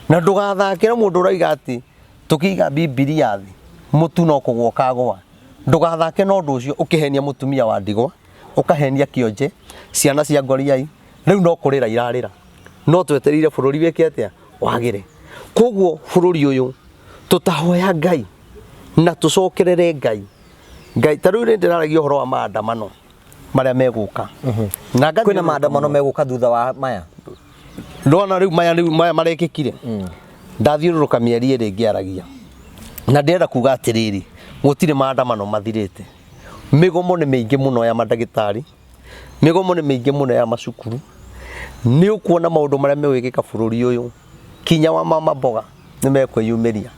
Speaker 1: na ndugathake na mundu uraiga ati tukiiga Biblia thi mutu no kugwoka gwa ndugathake no ndu ucio ukihenia mutumia wa ndigwa ukahenia kionje ciana cia ngoriai riu no kurira irarira no tweterire bururi weke atia wagire koguo bururi uyu tutahoya Ngai na tucokerere Ngai taru ni ndiraragia uhoro wa maandamano maria meguka
Speaker 2: na kwina maandamano meguka thutha wa maya
Speaker 1: ndona riu maya marekikire ndathiururuka mieri iri ngiaragia na ndenda kuga atiriri gutire maandamano mathirite migomo ni mingi muno ya madagitari migomo ni mingi muno ya macukuru ni ukuona maundu maria mewikika bururi uyu kinya wa mama mboga ni mekwiyumiria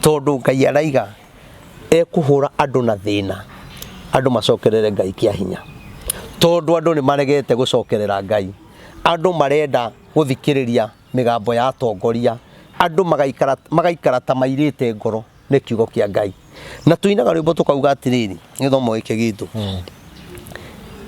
Speaker 1: tondu Ngai araiga ekuhura andu na thina andu macokerere Ngai kia hinya tondu andu ni maregete gucokerera Ngai andu marenda guthikiriria migambo ya atongoria andu magaikara ta mairite ngoro ni kiugo kia Ngai na tuinaga rwimbo tukauga atiriri githomo giki gitu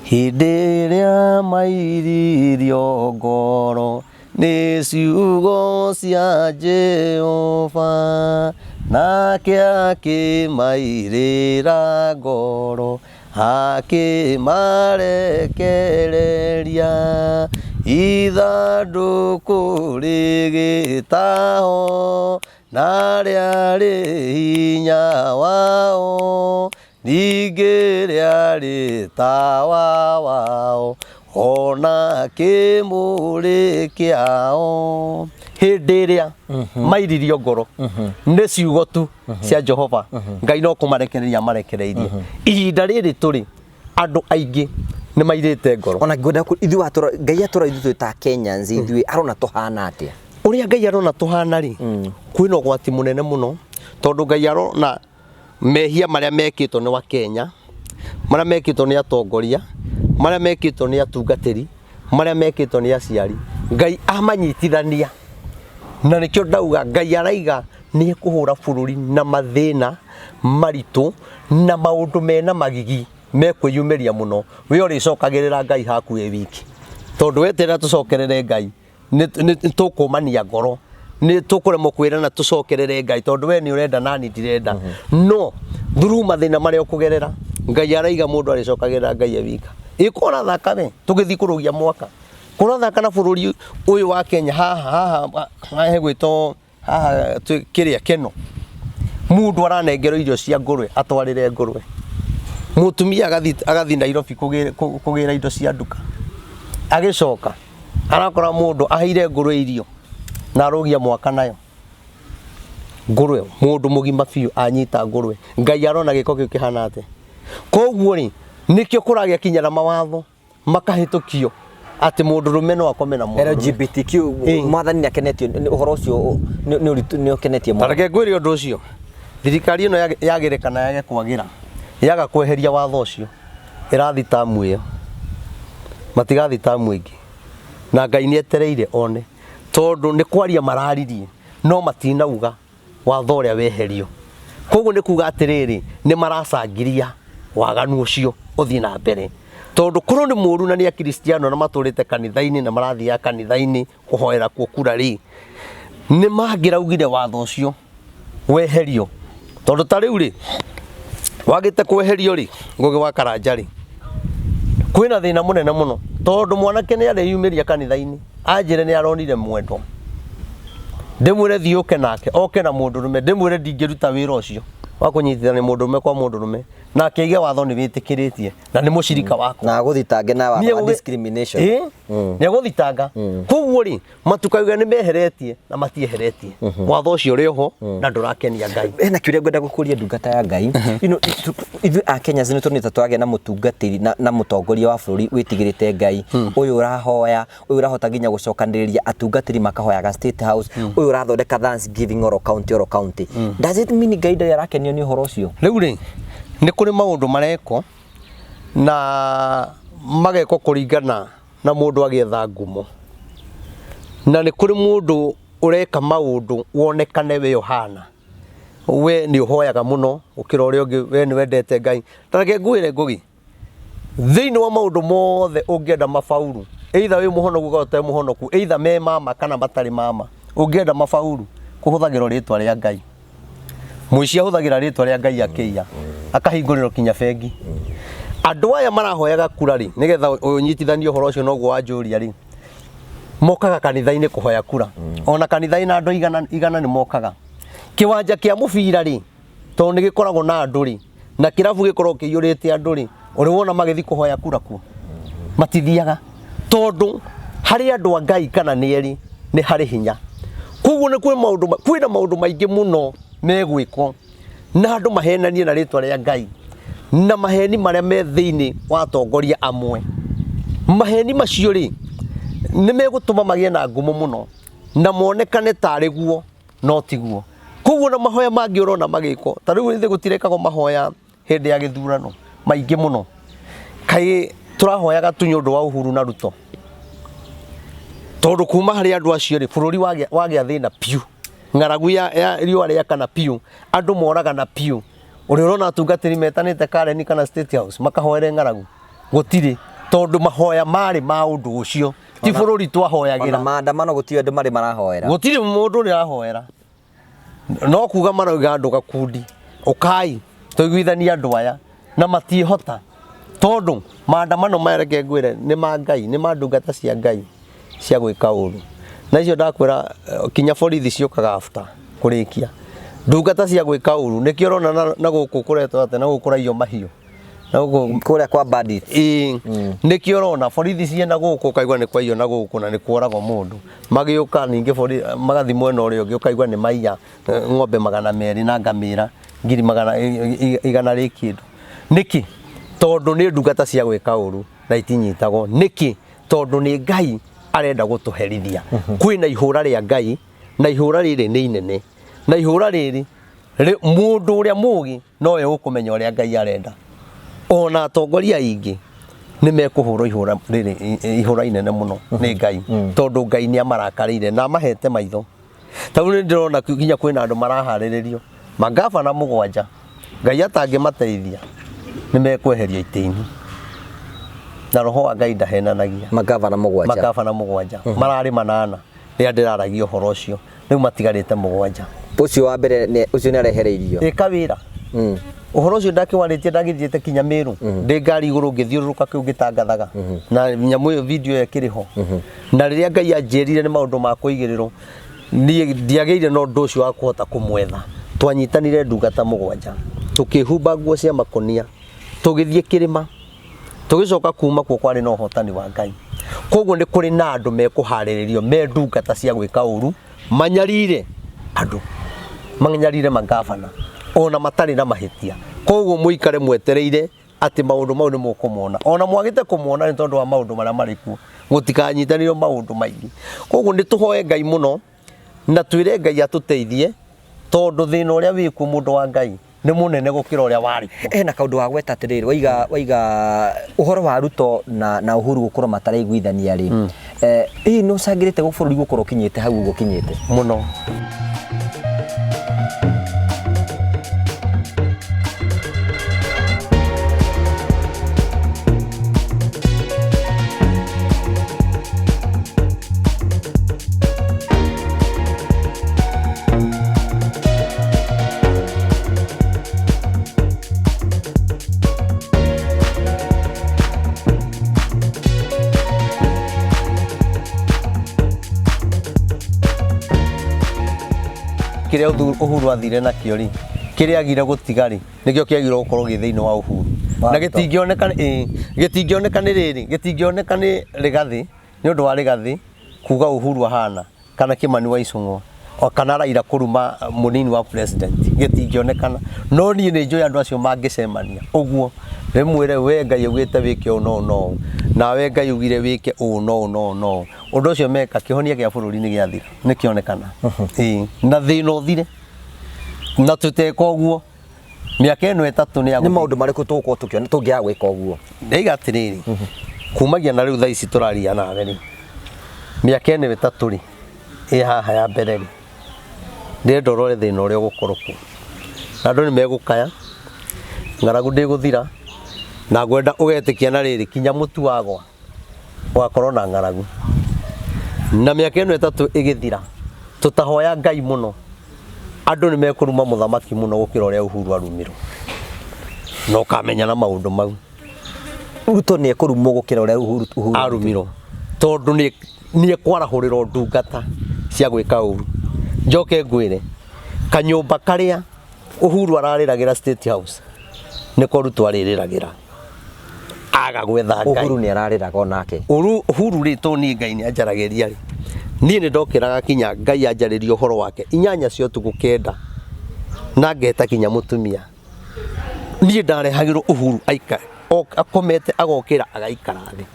Speaker 1: hindi iria mairirio ngoro ni ciugo cia Jehova nake akimairira ngoro akimarekereria ithanduku rigitaho na riari hinya wao ningĩ riari tawa wao ona kimuri kiao hindi iria mairirio ngoro ni ciugo tu cia Jehova Ngai no kumarekereria marekereirie ihinda riri turi andu aingi ni mairite ngoro
Speaker 2: ona ngoda ithu atura Ngai atura ithu ta Kenyans ithu arona tuhana atia
Speaker 1: uria Ngai arona tuhana ri kwina ugwati munene muno tondu Ngai arona mehia maria mekitwo ni wa Kenya maria mekitwo ni atongoria maria mekitwo ni atungatiri maria mekitwo ni aciari Ngai amanyitithania na nikio ndauga Ngai araiga ni kuhura bururi na mathina maritu na maundu mena magigi mekwiyumiria muno we uri cokagirira Ngai haku e wiki tondu wetera tucokerere Ngai ni tukumania ngoro ni tukuremo kwirana tucokerere Ngai tondu we ni urenda nani ndirenda no thuru mathina maria ukugerera Ngai araiga mundu ari cokagirira Ngai e wika ikora thakame tugithi kurugia mwaka kuna thakana bururi uyu wa Kenya haha gwito haha kiria keno mundu aranengero irio cia ngurwe atwarire ngurwe mutumia agathi Nairobi kugira indo cia nduka agicoka arakora mundu aheire ngurwe irio na arugia mwaka nayo ngurwe mundu mugima biu anyita ngurwe Ngai arona giko kiu kihana ate koguo ri nikio kuragia kinya na mawatho makahitukio ati mundu rume no akome na mundu
Speaker 2: LGBTQ mwathani akenetio uhoro ucio ni ukenetie
Speaker 1: mu tareke ngwiri undu ucio thirikari ino yagirekana yage kwagira yaga kweheria watho ucio irathi tamu iyo matigathi tamu ingi na Ngai ni etereire one tondu ni kwaria mararirie no matinauga watho ũrĩa weherio. Koguo nĩ kuga atĩrĩrĩ nĩ maracangiria waganu ũcio ũthiĩ na mbere. Tondu korwo nĩ mũru na nĩ a Kristiano na matũrĩte kanitha-inĩ na marathiaga kanitha-inĩ kũhoera kuo kura rĩ, nĩ mangĩraugire watho ũcio weherio. Tondu ta rĩu rĩ wagĩte kweherio rĩ, Ngũgĩ wa Karanja rĩ, kwĩna thĩna mũnene mũno. Tondu mwanake nĩ areyumĩria kanitha-inĩ anjĩre nĩ aronire mwendwa, ndĩmwĩre thiĩ ũke nake oke na mũndũrũme, ndĩmwĩre ndingĩruta wĩra ũcio wa kũnyitithania mũndũrũme kwa mũndũrũme, nake aige watho nĩ wĩtĩkĩrĩtie na nĩ mũcirika wako
Speaker 2: na gũthitange na wa discrimination
Speaker 1: nĩ gũthitanga. Koguo rĩ matukauga nĩ meheretie na matieheretie, watho ũcio ũrĩ ho na ndũrakenia Ngai.
Speaker 2: Na kĩũria ngwenda gũkũria ndungata ya Ngai, ithuĩ a Kenya nĩ tũnĩte twagĩa na mũtungatĩri na mũtongoria wa bũrũri wĩtigĩrĩte Ngai, ũyũ ũrahoya, ũyũ ũrahota nginya gũcokanĩrĩria atungatĩri makahoyaga State House, ũyũ ũrathondeka Thanksgiving oro county. Does it mean Ngai ndarĩ arakenio nĩ ũhoro ũcio?
Speaker 1: Rĩu rĩ nĩ kũrĩ maũndũ mareko na mageko kũringana na mũndũ agĩetha ngumo, na nĩ kũrĩ mũndũ ũreka maũndũ wonekane we ũhana, we nĩ ũhoyaga mũno gũkĩra ũrĩa ũngĩ, we nĩ wendete Ngai. Tareke ngwĩre Ngũgĩ, thĩinĩ wa maũndũ mothe ũngĩenda mabauru, either wĩ mũhonoku kana ũtarĩ mũhonoku, either me mama kana matarĩ mama, ũngĩenda mabauru kũhũthagĩra rĩtwa rĩa Ngai. Mũici ahũthagĩra rĩtwa rĩa Ngai akĩiya akahingũrĩrwo kinya bengi. Andũ aya marahoyaga kura rĩ, nĩgetha ũnyitithanie ũhoro ũcio noguo wanjũria rĩ, mokaga kanitha-inĩ kũhoya kura. Ona kanitha-inĩ andũ igana nĩ mokaga. Kĩwanja kĩa mũbira rĩ, tondũ nĩ gĩkoragwo na andũ rĩ, na kĩrabu gĩkorwo kĩiyũrĩte andũ rĩ, ũrĩ wona magĩthiĩ kũhoya kura kuo matithiaga, tondũ harĩ andũ a Ngai kana nĩ erĩ nĩ harĩ hinya. Koguo kwĩna maũndũ maingĩ mũno megwĩkwo na andũ mahenanie na rĩtwa rĩa Ngai, na maheni marĩa me thĩinĩ wa atongoria amwe. Maheni macio rĩ nĩ megũtũma magĩe na ngumo mũno na monekane tarĩ guo no tiguo. Koguo na mahoya mangĩ ũrona magĩkwo, ta rĩu ithe gũtirekagwo mahoya hĩndĩ ya gĩthurano maingĩ mũno. Kaĩ tũrahoyaga tu nĩ ũndũ wa Uhuru na Ruto, tondũ kuma harĩ andũ acio rĩ bũrũri wagĩa thĩna piũ, ng'aragu ya riũa rĩakana piũ, andũ moragana piũ. Ũrĩa ũrona atungatĩri metanĩte Karen kana State House makahoere ng'aragu gũtirĩ, tondũ mahoya marĩ ma ũndũ ũcio, ti bũrũri twahoyagĩra.
Speaker 2: Ona maandamano gũtirĩ andũ marĩ marahoera,
Speaker 1: gũtirĩ mũndũ ũrĩa arahoera, no kuga marauga andũ gakundi ũkai tũiguithanie andũ aya na matiĩhota, tondũ maandamano mareke ngwĩre nĩ ma Ngai, nĩ ma ndungata cia Ngai cia gwĩka ũru. Na icio ndakwĩra kinya borithi ciũkaga after kũrĩkia ndungata cia gwĩka ũru. Nĩkĩo ũrona na gũkũ kũretwo atĩ na gũkũ kũraiywo mahiũ na gũkũ
Speaker 2: kũrĩa kwa bandit.
Speaker 1: Nĩkĩo ũrona borithi ciĩ na gũkũ ũkaigua nĩ kwaiywo na gũkũ na nĩ kũragwo mũndũ, magĩũka ningĩ magathiĩ mwena ũrĩa ũngĩ ũkaigua nĩ maiya ng'ombe 200 na ngamĩra 100 rĩ kĩndũ. Nĩkĩ? Tondũ nĩ ndungata cia gwĩka ũru na itinyitagwo. Nĩkĩ? Tondũ nĩ Ngai arenda gũtũherithia. Kwĩna ihũra rĩa Ngai na ihũra rĩrĩ nĩ inene, na ihũra rĩrĩ mũndũ ũrĩa mũũgĩ nowe ũkũmenya ũrĩa Ngai arenda. Ona atongoria aingĩ nĩ mekũhũrwo ihũra inene mũno nĩ Ngai, tondũ Ngai nĩ amarakarĩire na amahete maitho. Ta rĩu nĩ ndĩrona kinya kwĩna andũ maraharĩrĩrio magavana 7, Ngai atangĩmateithia nĩ mekweheria itĩ-inĩ, na roho wa Ngai ndahenanagia.
Speaker 2: Magavana
Speaker 1: 7 mararĩ 8 rĩrĩa ndĩraragia ũhoro ũcio, rĩu matigarĩte 7.
Speaker 2: Ũcio wa mbere ũcio nĩ arehereirio
Speaker 1: ĩka wĩra. Ũhoro ũcio ndakĩwarĩtie ndagĩthiĩte kinya Meru, ndĩ ngari igũrũ ngĩthiũrũrũka kĩu ngĩtangathaga na nyamũ ĩyo video ĩyo ĩkĩrĩ ho. Na rĩrĩa Ngai anjĩrire nĩ maũndũ ma kũigĩrĩrwo, niĩ ndiagĩire na ũndũ ũcio wa kũhota kũmwetha. Twanyitanire ndungata 7 tũkĩhumba nguo cia makũnia tũgĩthiĩ kĩrĩma, tũgĩcoka kuma kuo kwarĩ na ũhotani wa Ngai. Koguo nĩ kũrĩ na andũ mekũharĩrĩrio me ndungata cia gwĩka ũru, manyarire andũ, manyarire magavana ona matarĩ na mahĩtia. Koguo mũikare mwetereire atĩ maũndũ mau nĩ mũkũmona, ona mwagĩte kũmona nĩ tondũ wa maũndũ marĩa marĩ kuo, gũtikanyitanĩrio maũndũ maingĩ. Koguo nĩ tũhoe Ngai mũno na twĩre Ngai atũteithie, tondũ thĩna ũrĩa wĩkuo mũndũ wa Ngai nĩ mũnene gũkĩra ũrĩa warĩ kuo.
Speaker 2: Na kaũndũ wa gweta atĩrĩrĩ, waiga ũhoro wa Ruto na Uhuru gũkorwo mataraiguithania rĩ, nĩ ũcangĩrĩte bũrũri gũkorwo ũkinyĩte hau ũguo ũkinyĩte
Speaker 1: mũno. Kiria Uhuru athire na kiori kiria agire gutigari nikio kiagire gukorwo githeini wa Uhuru na gitingioneka ni riri gitingioneka ni Rigathi ni undu wa Rigathi kuga Uhuru ahana kana Kimani wa Icung'wa o kana Raila kuruma munini wa president gitingionekana no ni njui andu acio mangicemania uguo remwire we Ngai ugite wike no na we Ngai ugire wike no undu ucio meka kihonia gia bururi ni giathira ni kionekana na thina uthire na tuteka uguo miaka ino 3 ni
Speaker 2: ni maundu mariku tuko tukiona tungia gwika uguo
Speaker 1: ndaiga atiriri kumagia na riu thaa ici turaria nawe ri miaka ino 3 ri haha ya mbere ri ndorore thina uria gukoroko andu ni megukaya ngaragu ndiguthira na gwenda ugetikia na riri kinya mutu wagwa wakorwo na ngaragu na miaka ino 3 igithira tutahoya Ngai muno andu ni mekuruma muthamaki muno gukira uria Uhuru arumirwo no kamenya na maundu mau
Speaker 2: Ruto ni ekurumo gukira uria Uhuru
Speaker 1: arumirwo tondu ni ekwarahurira ndungata cia gwika uru njoke ngwire kanyumba karia Uhuru arariragira State House niko Ruto aririragira aga gwetha Ngai
Speaker 2: Uhuru ni arariraga onake
Speaker 1: Uhuru rito ni Ngai ni ajarageria ri ni ndokiraga kinya Ngai ajaririo horo wake inyanya cio tugukenda na ngeta kinya mutumia ni ndarehagirwo Uhuru aika akomete agokira agaikara thi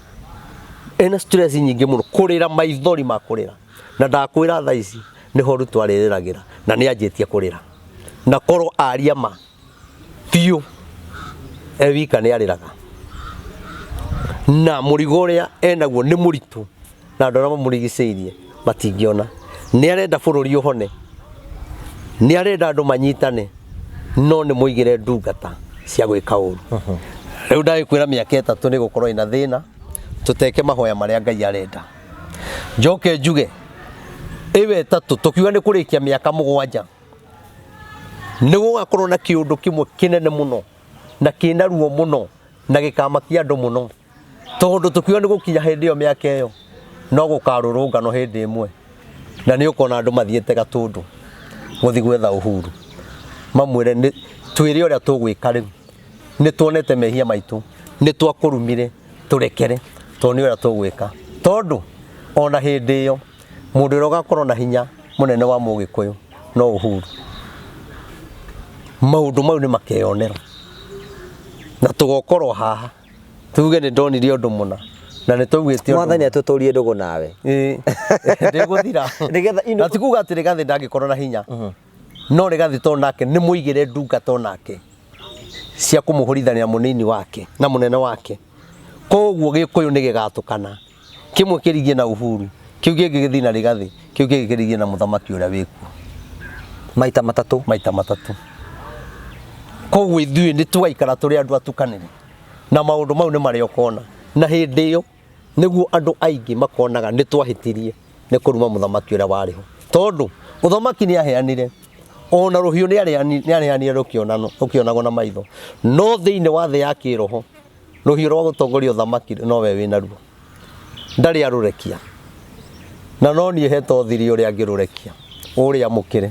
Speaker 1: ena stress nyingi muno kurira maithori makurira na ndakwira thaa ici niho Ruto aririragira na ni anjitie kurira na korwo aria ma piu ewika ni ariraga na murigo uria enaguo ni muritu na andũ arĩa mamũrigicĩirie matingiona nĩ arenda bũrũri ũhone nĩ arenda andũ manyitane no nĩ mũigĩre ndungata cia gwĩka ũru rĩu ndagĩkwĩra mĩaka 3 nĩ gũkorwo ina thĩna tũteke mahoya marĩa Ngai arenda njoke njuge ĩwe 3 tũkiuga nĩ kũrĩkia mĩaka 7 nĩ gũgakorwo na kĩũndũ kĩmwe kĩnene mũno na kĩna ruo mũno na gĩkamakia andũ mũno tondu tukiwa ni gukinya hindi yo miaka iyo no gukarurungano hindi imwe na ni ukona andu mathiete gatundu guthi gwetha Uhuru mamwire ni twire uria tugwika riu ni tuonete mehia maitu ni twakurumire turekere toni uria tugwika tondu ona hindi iyo mundu uria gakorwo na hinya munene wa Mugikuyu no Uhuru maundu mau ni makeyonera na tugokorwo haha tuge ni ndonire undu muna na ni tugwite undu
Speaker 2: mwathani atuturie ndugu nawe
Speaker 1: ndiguthira nigetha atikuga ati Rigathi ndangikorwo na hinya no Rigathi to nake ni muigire ndungata onake cia kumuhurithania munini wake na munene wake koguo Gikuyu ni gigatukana kimwe kirigie na Uhuru kiu gigithii na Rigathi kiu gigikirigie na muthamaki uria wiku
Speaker 2: maita matatu
Speaker 1: koguo ithui ni twaikara turi andu atukanire na maundu mau ni mari okona na hindi iyo niguo andu aingi makonaga ni twahitirie ni kuruma muthamaki uria wariho tondu muthamaki ni aheanire ona ruhiu ni areanire rukionagwo na maitho no thiine wa thi ya kiroho ruhiu rwa gutongoria uthamaki no we wina ruo ndari arurekia na no nie heto thiri uria angirurekia uria mukire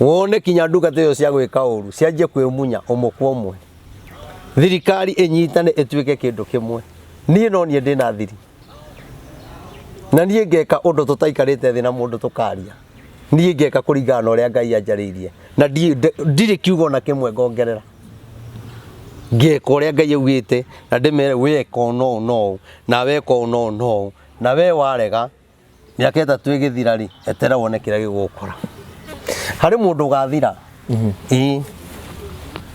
Speaker 1: wone kinya ndungata iyo cia gwika uru cianjie kwĩmunya ũmũkwa ũmwe thirikari inyitane ituike kindu kimwe nie no nie ndina thiri na nie ngeka undu tutaikarite thi na mundu tukaria nie ngeka kuringana uria Ngai anjariirie na ndiri kiugo na kimwe ngongerera ngeka uria Ngai augite na ndimere weko no na weko no na we warega miaka 3 igithira ri etera wone kira gigukora hari mundu gathira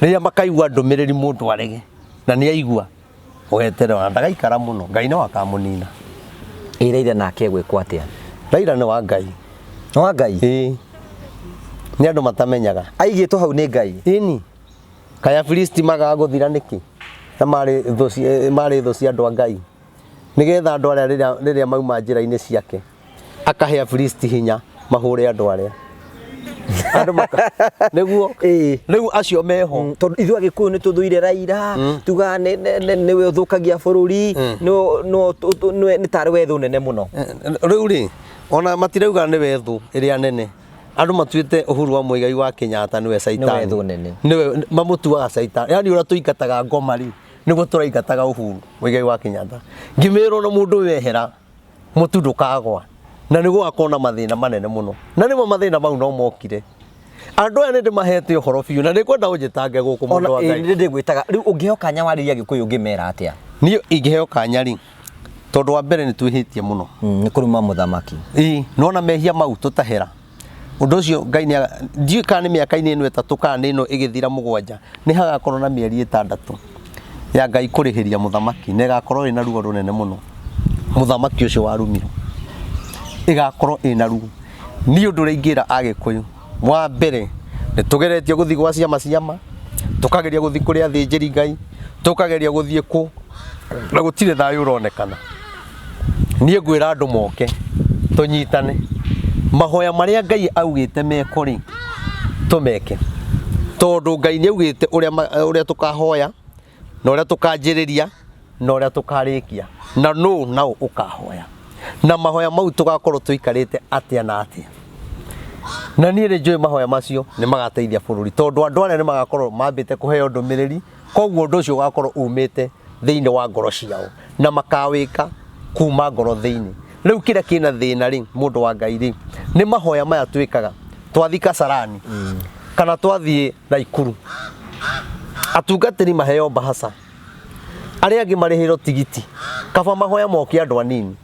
Speaker 1: riria makaigua ndumiriri mundu arege na ni aigua weterera ndagaikara muno Ngai no akamunina
Speaker 2: ira nake gwikwo atia
Speaker 1: Raila ni wa Ngai
Speaker 2: no wa Ngai
Speaker 1: Nĩ andũ matamenyaga.
Speaker 2: Aigĩtwo hau nĩ Ngai.
Speaker 1: Ĩni. Kaya Filisti magaga gũthira nĩkĩ? Na marĩ thũ cia andũ a Ngai. Nĩgetha andũ arĩa rĩrĩa mauma njĩra-inĩ ciake akahe Filisti hinya mahũre andũ arĩa. Andũ nĩguo rĩu acio meho.
Speaker 2: Tondũ ithuĩ Agĩkũyũ nĩ tũthũire raira tuga nĩwe ũthũkagia bũrũri nĩ tarĩ wethũ nene mũno.
Speaker 1: Rĩu rĩ ona matirauga nĩ wethũ ĩrĩa nene. Andũ matuĩte Uhuru wa Muigai wa Kenyatta nĩwe caitani.
Speaker 2: Nĩwe thũ nene.
Speaker 1: Nĩwe mamũtuaga caitani. Yaani ũrĩa tũingataga ngoma rĩ nĩguo tũraingataga Uhuru Muigai wa Kenyatta. Ngĩmĩrwo na mũndũ wehera mũtu ndũkagwa. Na nĩguo akona mathĩna manene mũno. Na nĩmo mathĩna mau no mokire. Andũ aya nĩ ndĩmahete ũhoro biũ na nĩkwenda ũnjĩtange gũkũ mũndũ wa Ngai.
Speaker 2: Ona ndĩgwĩtaga rĩu ũngĩheo kanya warĩria Gĩkũyũ ũngĩmera atĩa? Niĩ
Speaker 1: ingĩheo kanya rĩ tondũ wa mbere nĩ twĩhĩtie mũno.
Speaker 2: Nĩ kũruma mũthamaki.
Speaker 1: Nona mehia mau tũtahera. Ũndũ ũcio Ngai nĩ ndiũĩ kana nĩ mĩaka-inĩ ĩno ĩtatũ kana ĩno ĩgĩthira mũgwanja nĩ hagakorwo na mĩeri 6 ya Ngai kũrĩhĩria mũthamaki na ĩgakorwo ĩna ruo rũnene mũno. Mũthamaki ũcio warumirwo ĩgakorwo ĩna ruo. Niĩ ũndũ ũrĩa ingĩra Agĩkũyũ wa mbere nĩ tũgeretie gũthiĩ gwa ciama tũkageria gũthiĩ kũrĩ athĩnjĩri Ngai tũkageria gũthiĩ kũ na gũtirĩ thayũ ũronekana. Niĩ ngwĩra andũ moke tũnyitane mahoya marĩa Ngai augĩte meko rĩ tũmeke tondũ Ngai nĩ augĩte ũrĩa tũkahoya na ũrĩa tũkanjĩrĩria na ũrĩa tũkarĩkia na nao ũkahoya na mahoya mau tũgakorwo tũikarĩte atĩa na atĩa. Na niĩ nĩ njũĩ mahoya macio nĩ magateithia bũrũri tondũ andũ arĩa nĩ magakorwo mambĩte kũheo ndũmĩrĩri koguo ũndũ ũcio ũgakorwo umĩte thĩinĩ wa ngoro ciao na makawĩka kuma ngoro thĩinĩ. Rĩu kĩrĩa kĩna thĩna rĩ mũndũ wa Ngai rĩ nĩ mahoya maya twĩkaga twathi Kasarani kana twathiĩ Naikuru atungatĩri maheo mbahaca arĩa angĩ marĩhĩrwo tigiti kaba mahoya mokia andũ anini.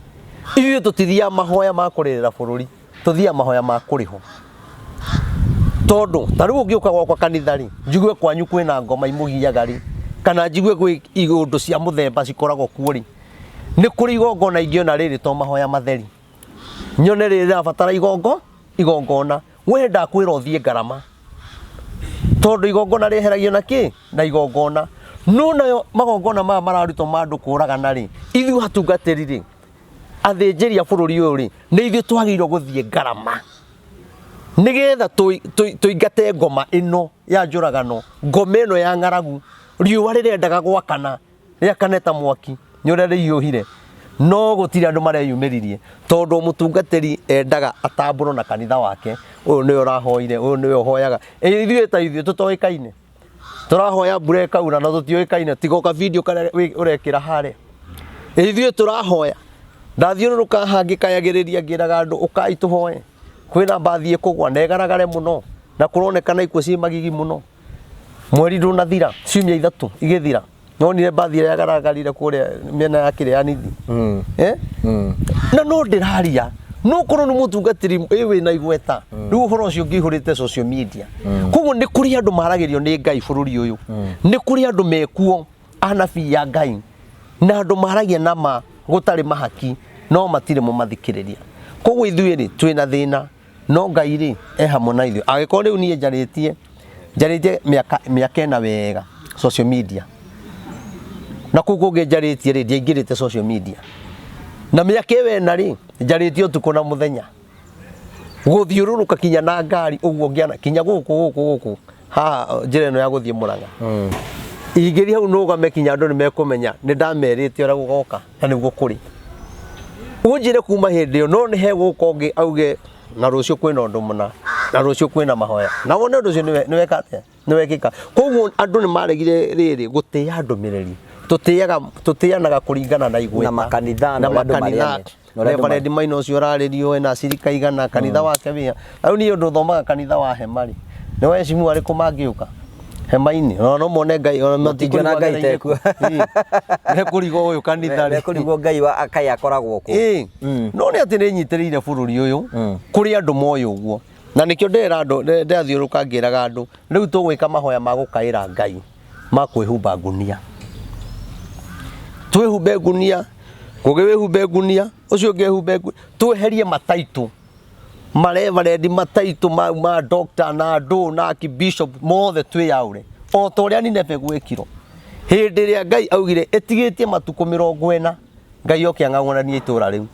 Speaker 1: Ithuĩ tũtithiaga mahoya ma kũrĩrĩra bũrũri tũthiaga mahoya ma kũrĩho. Tondũ ta rĩu ũngĩũka gwakwa kanitha rĩ njigue kwanyu kwĩna ngoma imũgiaga rĩ kana njigue gwĩ igũndũ cia mũthemba cikoragwo kuo rĩ nĩ kũrĩ igongona ingĩona rĩrĩ to mahoya matheri. Nyone rĩrĩ rĩrabatara igongona wenda kwĩra ũthiĩ Ngarama tondũ igongona rĩeheragio na kĩ na igongona no nayo magongona maya mararutwo ma andũ kũragana rĩ ithuĩ hatungatĩri rĩ athĩnjĩri a bũrũri ũyũ rĩ nĩ ithuĩ twagĩrĩirwo gũthiĩ Ngarama nĩgetha tũingate ngoma ĩno ya njũragano ngoma ĩno ya ng'aragu riũa rĩrendaga gwakana rĩakaneta mwaki nĩ ũrĩa rĩhiũhire no gũtirĩ andũ mareyumĩririe tondũ mũtungatĩri endaga atambũrwo na kanitha wake ũyũ nĩwe ũrahoire ũyũ nĩwe ũhoyaga. Ithuĩ ta ithuĩ tũtoĩkaine tũrahoya mbura ĩkaura na tũtiũĩkaine tiga ka video karĩa ũrekĩra harĩa. Ithuĩ tũrahoya ndathiũrũrũka ngĩkayagĩrĩria ngĩraga andũ ũkai tũhoye kwĩna mbathi ĩkũgwa na ĩgaragare mũno na kũronekana ikuũ ciĩ magigi mũno. Mweri ndũnathira ciumia 3 igĩthira nonire mbathi ĩrĩa yagaragarire kũrĩa mĩena ya Kĩrĩanĩthi na no ndĩraria no korwo nĩ mũtungatĩri wĩna igweta rĩu ũhoro ũcio ũngĩihũrĩte social media. Koguo nĩ kũrĩ andũ maragĩrio nĩ Ngai bũrũri ũyũ nĩ kũrĩ andũ mekuo anabii ya Ngai na andũ maragia nama gũtarĩ mahaki no matirĩ mathikĩrĩria. Koguo ithuĩ rĩ twĩna thĩna no Ngai rĩ hamwe na ithuĩ. Agĩkorwo rĩu niĩ njarĩtie mĩaka ĩna wega social media na kũguo njarĩtie rĩ ndiaingĩrĩte social media na mĩaka ĩyo ĩna rĩ njarĩtie ũtukũ na mũthenya gũthiũrũrũka kinya na ngari ũguo ngĩana kinya gũkũ haha njĩra ĩno ya gũthiĩ Mũrang'a ingĩthiĩ hau nũgame kinya andũ nĩ mekũmenya nĩ ndamerĩte ũrĩa gũgoka na nĩguo kũrĩ ũnjĩre kuma hĩndĩ ĩyo no nĩ hegũka ũngĩ auge na rũciũ kwĩna ũndũ mũna na rũciũ kwĩna mahoya na wone ũndũ ũcio nĩ wekĩka. Koguo andũ nĩ maregire rĩrĩ gũtĩĩa ndũmĩrĩri tũtĩanaga kũringana na igweta
Speaker 2: na makanitha
Speaker 1: Rev Maina ũcio ũrarĩrio na acirika igana kanitha wake wĩa. Rĩu niĩ ũndũ thomaga kanitha wa hema rĩ nĩ wecimu arĩkũ mangĩũka hema-inĩ no mone Ngai ona
Speaker 2: matingĩona Ngai tekuo
Speaker 1: nĩ kũrigwo ũyũ kanitha
Speaker 2: nĩ kũrigwo Ngai wa Akai akoragwo kuo.
Speaker 1: No nĩ atĩ nĩ nyitĩrĩire bũrũri ũyũ kũrĩ andũ moyo ũguo na nĩkĩo ndĩra andũ ndathiũrũka ngĩraga andũ rĩu tũgwĩka mahoya ma gũkaĩra Ngai ma kwĩhumba ngunia twĩhumbe ngunia kũgĩ wĩhumbe ngunia ũcio ũngĩ ehumbe tweherie mataitũ mareverend mataitu ma doctor na ndo na bishop mothe twi yaure o toria ni nebe gwekiro hindi ria Ngai augire etigitie matuko 40 Ngai okia ng'ang'onania itura riu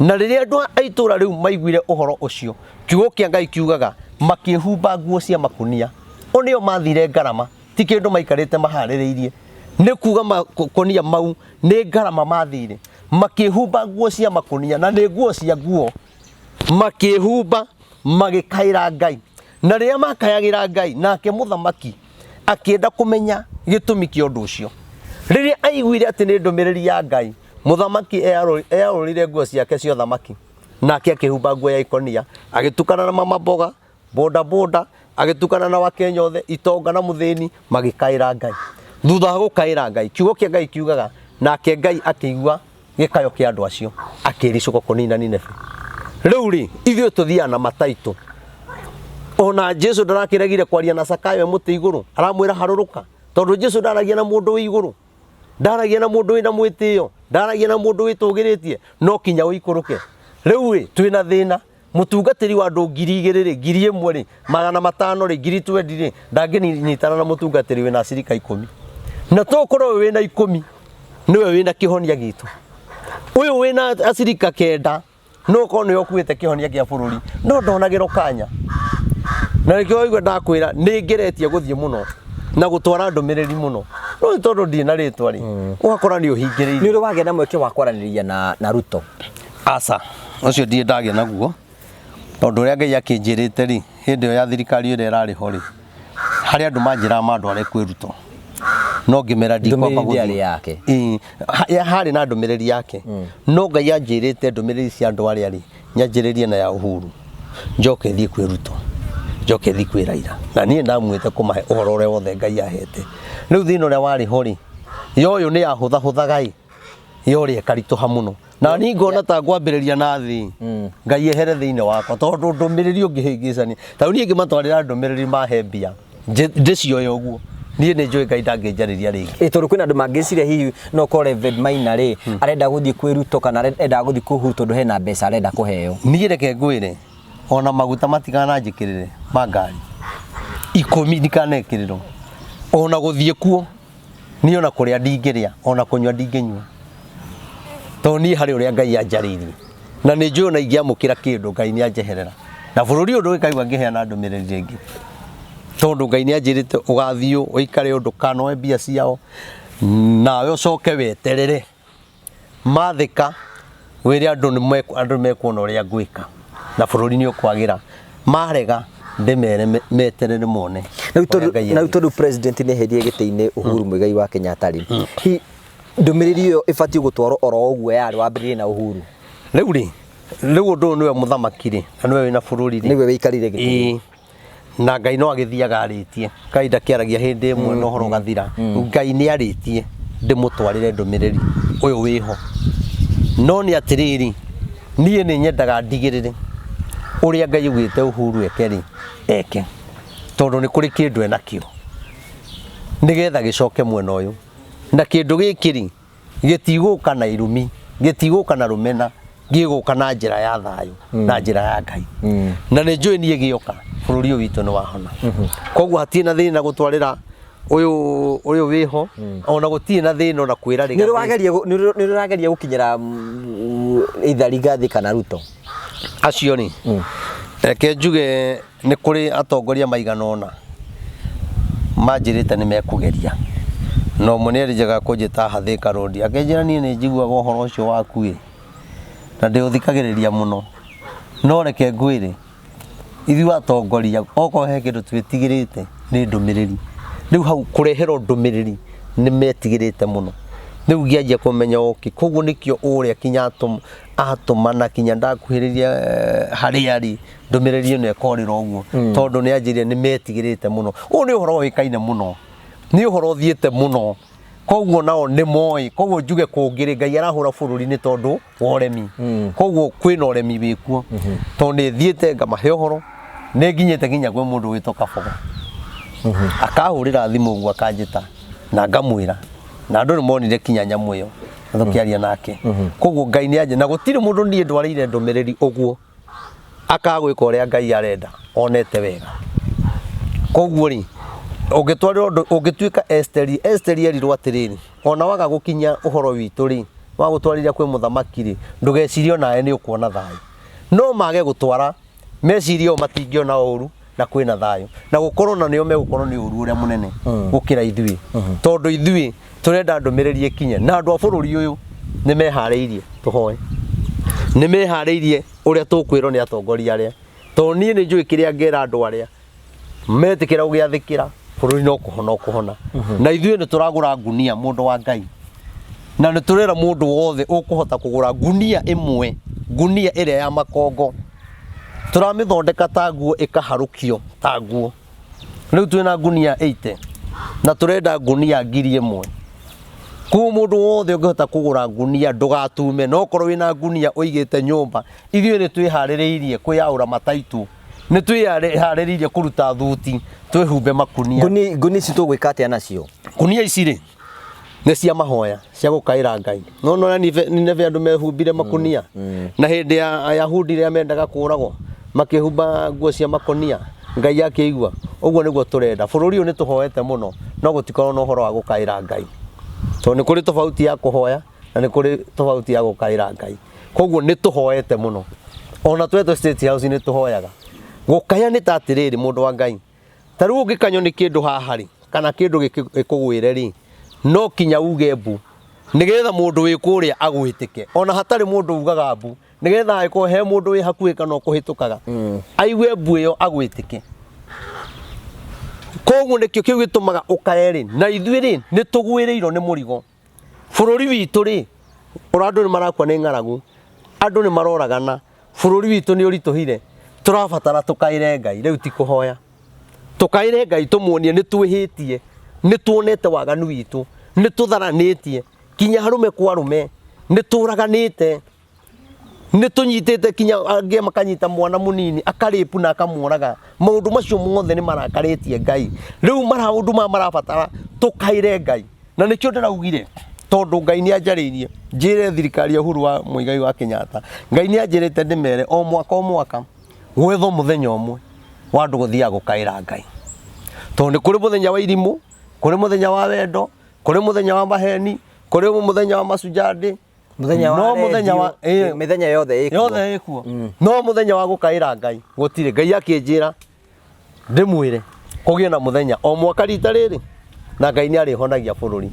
Speaker 1: na riria andu a itura riu maiguire uhoro ucio kiugo kia Ngai kiugaga makihumba nguo cia makunia onio mathire ngarama ti kindu maikarite mahaririirie ni kuga makonia mau ni ngarama mathire makihumba nguo cia makunia na ni nguo cia nguo makihumba magikaira Ngai na riria makayagira Ngai nake muthamaki akienda kumenya gitumi kia undu ucio riria aiguire ati ni ndumiriri ya Ngai muthamaki eyarorire nguo ciake cia thamaki nake akihumba nguo ya ikonia agitukana na mama boga boda boda agitukana na wakenya othe itonga na muthini magikaira Ngai thutha gukaira Ngai kiugo kia Ngai kiugaga nake Ngai akigua gikayo kia andu acio akiricuka kunina Nineve riu ri ithuĩ tuthiana mataitu ona Jesu ndarakĩregire kwaria na Sakayo muti iguru aramwira haruruka tondu Jesu ndaragia na mundu wi iguru ndaragia na mundu wina mwitio ndaragia na mundu witugiritie no kinya uikuruke riu ri twina thina mutungatiri wa andu 2,000 1,000 ri 500 ri 20 ri ndangĩnyitana na mutungatiri wina cirika 10 na tokorwo wina 10 niwe wina kihonia gitu uyu wina acirika 9 no kono yokuite kihonia kia bururi no ndonagiro kanya na rikio igwe ndakwira ni ngeretie guthie muno na gutwara ndumiriri muno no tondu ndina ritwa ri ugakora ni uhingiriire
Speaker 2: ni uri wage na mweke wa kwaraniria na Ruto
Speaker 1: asa ucio ndie ndage naguo tondu ria Ngai akinjirite ri hindi yo ya thirikari ire rari ho ri hari andu manjira mandu are kwiruto no ngimera ndikwamba
Speaker 2: guthii yake
Speaker 1: hari na ndumiriri yake no Ngai anjirite ndumiriri cia andu ari ari nyanjiririe na ya Uhuru njoke thii kwiruto njoke thii kwiraira na nie ndamwite kumahe uhoro ure wothe Ngai ahete riu thino ria wari hori yoyo ni ahutha Ngai yori ekarituha muno na ni ngona ta ngwambiriria na thi Ngai ehere thiine wakwa tondu ndumiriri ungihingicani ta ni ngimatwarira ndumiriri mahe mbia ndicio uguo nie ni njui Ngai ndangĩnjarĩria rĩngĩ
Speaker 2: tondu kwina andu mangĩciria hihi no ko Rev Maina ri arenda guthii kwiruto kana arenda guthii kuhuru tondu hena mbeca arenda kuheo
Speaker 1: nie reke ngwire ona maguta matigana njikirire mangari 10 ndikanekiriro ona guthie kuo ni ona kuria ndingiria ona kunywa ndinginywa to ni hari uria Ngai anjaririe na ni njui ona ingiamukira kindu Ngai ni anjeherera na bururi undu wikaigwa ngiheana ndumiriri ringi tondu Ngai ni anjirite ugathio uikare undu kanoe mbia ciao nawe ucoke weterere mathika wire andu ni mekuona uria ngwika na bururi ni ukwagira marega ndemere meterere mone
Speaker 2: na utodu president ni hedie gite-ini Uhuru Muigai wa Kenyatta ri hi ndumiriri yo ifati gutwaro oro uguo yari wambiririe na Uhuru riu undu niwe muthamaki ri na niwe wina bururi ri niwe wikarire gite
Speaker 1: na Ngai no agithiaga aritie kaida kiaragia hindi imwe no horo gathira Ngai ni aritie ndimutwarire ndumiriri uyu wiho no ni atiriri nie ni nyendaga ndigirire uria Ngai ugite Uhuru ekeri eke tondu ni kuri kindu enakio nigetha gicoke mwena uyu na kindu gikiri gitiguka na irumi gitiguka na rumena giguka na njira ya thayu na njira ya Ngai na ni njui nie gioka bururi witu ni wahona koguo hatina thina gutwarira uyu wiho ona gutie na thina na kwira riga
Speaker 2: ni rageria gukinyira ithari gathi kana Ruto
Speaker 1: acio ni reke njuge ni kuri atongoria maiganona manjirite ni mekugeria no muneri jaga kujita Thika Road akenjira nie ni njiguaga uhoro ucio waku na ndi uthikagiriria muno no reke ngwire ithu atongoria oko he kindu twitigirite ni ndumiriri riu hau kurehero ndumiriri ni metigirite muno riu ngianjia kumenya oki koguo nikio uria kinya atumana kinya ndakuhiriria hari ari ndumiriri ni ekorira uguo tondu ni anjirie ni metigirite muno u ni uhoro wikaine muno ni uhoro thiete muno koguo nao ni moi koguo njuge kungiri Ngai arahura bururi ni tondu wa uremi koguo kwina uremi wikuo tondu thiete ngamahe uhoro ne nginyete nginya gwe mundu witoka fogo akahurira thimu uguo akanjita na ngamwira na andu ni monire kinya nyamu iyo thukiaria nake koguo Ngai ni anje na gutire mundu nie ndwarire ndumiriri uguo akagwika uria Ngai arenda onete wega koguo ri ungituika Esteri erirwo atiriri ona waga gukinya uhoro witu ri wa gutwarira kwi muthamaki ri ndugecirio nae ni ukuona thayu no mage gutwara mecirio matingiona uru na kwina thayu na gukorwo na nio megukorwo ni uru uria munene gukira ithui tondu ithui turenda ndumiriri ikinye na andu a bururi uyu ni mehariirie tuhoe ni mehariirie uria tukwirwo ni atongoria aria to nie ni njui kiria ngera andu aria metikira ugiathikira bururi no kuhona na ithui ni turagura ngunia mundu wa Ngai na ni turera mundu wothe ukuhota kugura ngunia imwe ngunia iria ya makongo turamithondeka ta nguo ikaharukio ta nguo riu twina ngunia 80 na turenda ngunia 1000 ku mundu wothe ungihota kugura ngunia ndugatume no korwo wina ngunia uigite nyumba ithuĩ ni twiharĩrĩirie kwiyaura mataitu ni twiharĩrĩirie kuruta thuti twihumbe makunia
Speaker 2: nguni ci tugwika atia nacio
Speaker 1: ngunia ici ri ni cia mahoya cia gukaira Ngai no ni neve andu mehumbire makunia na hindi ya Ayahudi ria mendaga kuragwo makihumba nguo cia makonia Ngai akĩigua uguo niguo turenda bururi ni tuhoete muno no gutikorwo no horo wa gukaira Ngai to ni kuri tofauti ya kuhoya na ni kuri tofauti ya gukaira Ngai koguo ni tuhoete muno ona tweto State House ni tuhoyaga gukaya ni tatiriri mundu wa Ngai taru ugikanyo ni kindu hahari kana kindu gikugwire ri no kinya uge mbu nigetha mundu wi kuria agwitike ona hatari mundu ugaga mbu nigetha iko he mundu wi hakuhi kana kuhitukaga aiwe mbu iyo agwitike koguo nikio kiu gitumaga ukaeri na ithui ri ni tugwirirwo ni murigo bururi witu ri urandu ni marakwa ni ngaragu andu ni maroragana bururi witu ni urituhire turabatara tukaire Ngai riu ti kuhoya tukaire Ngai tumuonie ni twihitie ni tuonete waganu witu ni tutharanitie kinya harume kwa rume ni turaganite ni tunyitete kinya ange makanyita mwana munini akaripu na akamuoraga maundu macio mothe ni marakaritie Ngai riu maundu marabatara tukaire Ngai na nikio ndiraugire tondu Ngai ni anjariirie njire thirikari ya Uhuru wa Muigai wa Kenyatta Ngai ni anjirite ndimere o mwaka gwetho muthenya umwe wa andu guthia gukaira Ngai tondu kuri muthenya wa irimu kuri muthenya wa wendo kuri muthenya wa maheni kuri muthenya wa masujadi
Speaker 2: muthenya wa mithenya yothe
Speaker 1: ikuo no muthenya wa gukaira Ngai gutire Ngai akinjira ndimwire kugie na muthenya o mwaka rita riri na Ngai ni arihonagia bururi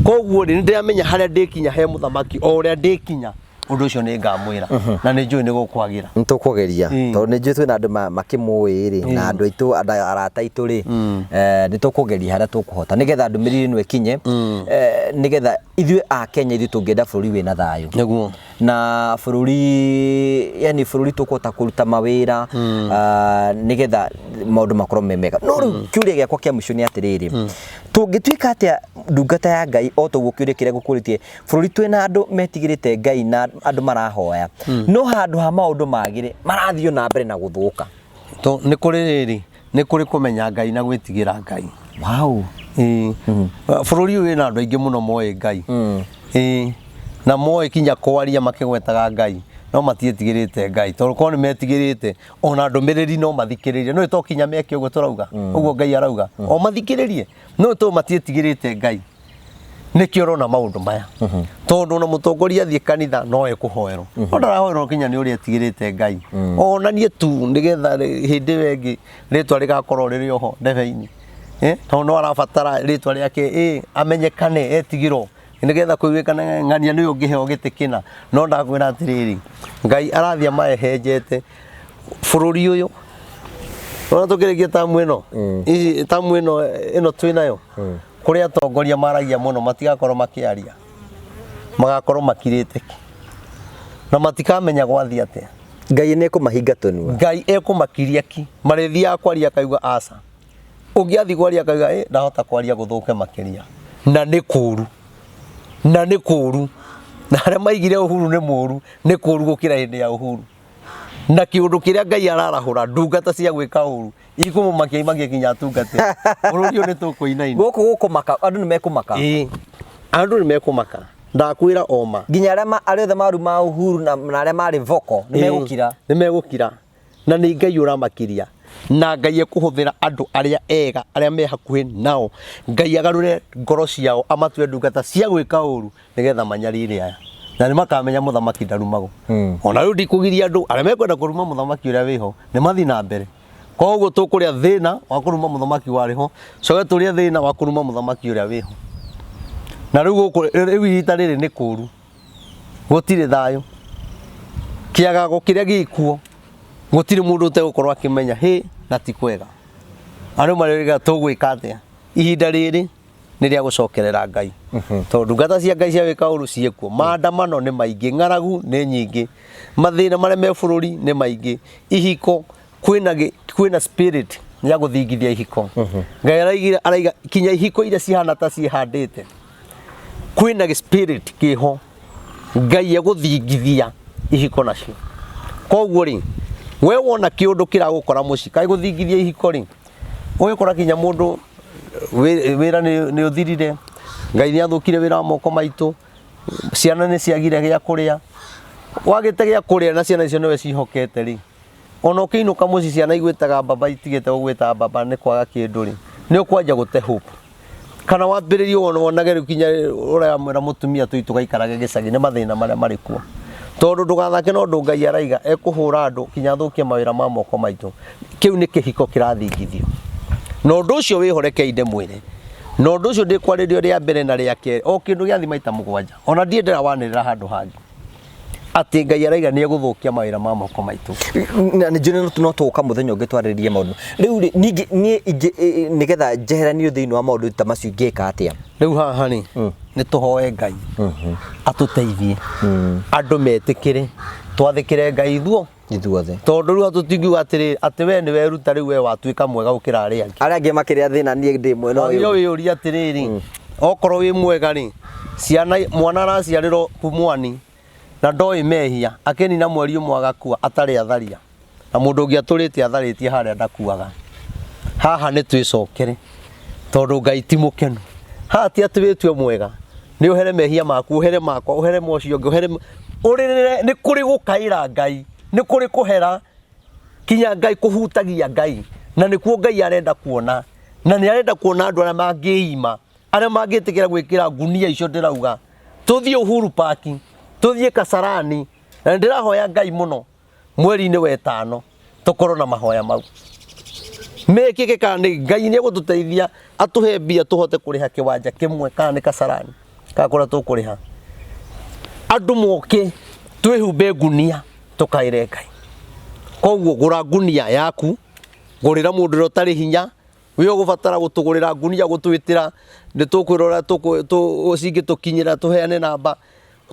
Speaker 1: koguo ri ndiramenya haria ndikinya he muthamaki o uria ndikinya undu ucio ni ngamwira na ni njui ni gukwagira
Speaker 2: nitukugeria tondu ni njui twina andu makimui ri na andu aitu arata aitu ri nitukugeria haria tukuhota nigetha ndumiriri no ikinye nigetha ithui a Kenya ithui tungienda bururi wina thayu
Speaker 1: niguo
Speaker 2: na bururi yani bururi tukuhota kuruta mawira nigetha maundu makorwo memega no riu kiuria giakwa kia mwisho ni atiriri tungituika atia ndungata ya Ngai o tuguo kiuria kiria gukuritie bururi twina andu metigirite Ngai na andu marahoya no handu ha maundu magire marathio na mbere na guthuka
Speaker 1: to ni kuri riri ni kuri kumenya Ngai na gwitigira Ngai
Speaker 2: wow
Speaker 1: bururi uyu na andu aingi muno moe Ngai na moe kinya kwaria makigwetaga Ngai no matietigirite Ngai tondu ko ni metigirite ona ndumiriri no mathikiririe no to kinya meke uguo turauga uguo Ngai arauga o mathikiririe no to matietigirite Ngai nikio rona maundu maya tondu na mutongoria thie kanitha no ekuhoerwo ndarahoerwo kinya ni uri etigirite Ngai ona nie tu nigetha hindi wengi ritwa rigakorwo riri oho ndebe-ini tondu no arabatara ritwa riake amenyekane etigirwo nigetha kuigwikana ng'ania ni ungiheo gitikina no ndakwira atiriri Ngai arathia maehenjete bururi uyu ona tukirikia tamu ino twinayo kuri atongoria maragia muno matigakorwo makiaria magakorwo makirite na matikamenya gwathia atia
Speaker 2: Ngai ni kumahinga tunua
Speaker 1: Ngai ekumakiria ki marithia kwaria kaigwa aca ungiathi kwaria kaigwa ndahota kwaria guthuke makiria na ni kuru na aria maigire Uhuru ni muru ni kuru gukira hindi ya Uhuru na kiundu kiria Ngai ararahura ndungata cia gwika uru ikumakia imagie kinya tungate bururi ni tukuinaina
Speaker 2: gukumaka andu ni mekumaka
Speaker 1: andu ni mekumaka ndakwira oma
Speaker 2: ginya aria othe maru ma Uhuru na aria mari voko ni megukira
Speaker 1: na nĩ Ngai ũramakiria na Ngai ekuhuthira andu aria ega aria me hakuhi nao Ngai agarure ngoro ciao amatue ndungata cia gwika uru nigetha manyarire aya na nimakamenya muthamaki ndarumago ona riu ndikugiria andu aria mekwenda kuruma muthamaki uria wiho ni mathi na mbere koguo tukuria thina wa kuruma muthamaki wariho coge turia thina wa kuruma muthamaki uria wiho na riu ihita riri ni kuru gutire thayo kiagago kiria gikuo gutire mundu utegukorwo akimenya he na ti kwega andu marega tugwika atia ihinda riri ni ria gucokerera Ngai tondu ngata cia Ngai cia wika uru ciekuo maandamano ni maingi ngaragu ni nyingi mathina maria me bururi ni maingi ihiko kwina spirit ya guthingithia ihiko Ngai araiga kinya ihiko iria cihana ta cihandite kwina spirit kiho Ngai eguthingithia ihiko nacio koguo ri we wona kiundu kiragukora muci kai guthingithia ihiko ri ugikora kinya mundu wira ni uthirire Ngai ni athukire wira wa moko maitu ciana ni ciagire gya kuria wagite gya kuria na ciana icio niwe cihokete ri ona ukiinuka muci ciana igwetaga baba itigete gugweta baba ni kwaga kindu ri ni ukwanja gute hope kana wambiririo wonage kinya uria mwera mutumia tuitu gaikarage gicagi ni mathina maria marikuo tondu ndugathake no ndu Ngai araiga ekuhura andu kinya thukie mawira ma moko maitu kiu ni kihiko kirathingithio no ndu ucio wihorekeinde mwire no ndu ucio ndikwaririo ria mbere na ria keri o kindu giathi maita mugwanja ona ndiendera wanirira handu hangi ati Ngai araiga ni eguthukia mawira ma moko maitu
Speaker 2: na ni jone no tuka muthenya ungitwaririe maundu riu ni nigetha jeheranio thiini wa maundu ta macio ngeka atia
Speaker 1: riu haha ni tuhoe Ngai atuteithie andu metikire twathikire Ngai ithuothe tondu riu atutingiuga atiri ati we ni weruta riu we watuika mwega gukira aria
Speaker 2: angi makiria thina nie ndi mwena
Speaker 1: uyu yo uri atiriri okorwo wi mwega ri ciana mwana araciarirwo kumwani na ndoi mehia akeni na mweri umwe agakua atari atharia na mundu ungi aturite atharitie haria ndakuaga haha ni twicokere tondu Ngai ti mukenu haha ti ati witwe mwega ni uhere mehia maku uhere makwa uhere mocio ngi uhere urire ni kuri gukaira Ngai ni kuri kuhera kinya Ngai kuhutagia Ngai na nikuo Ngai arenda kuona na ni arenda kuona andu aria mangiima aria mangitikira gwikira ngunia icio ndirauga tuthie Uhuru Park tuthie Kasarani na ndirahoya Ngai muno mweri ni wetano tukorwo na mahoya mau mekike kandi Ngai ni egututeithia atuhe mbia tuhote kuriha kiwanja kimwe kana ni Kasarani kakora tukuriha andu moke twihumbe ngunia tukaire Ngai koguo gura ngunia yaku gurira mundu rotari hinya we ugubatara gutugurira ngunia gutwitira nditukwirora tucingi tukinyira tuheane namba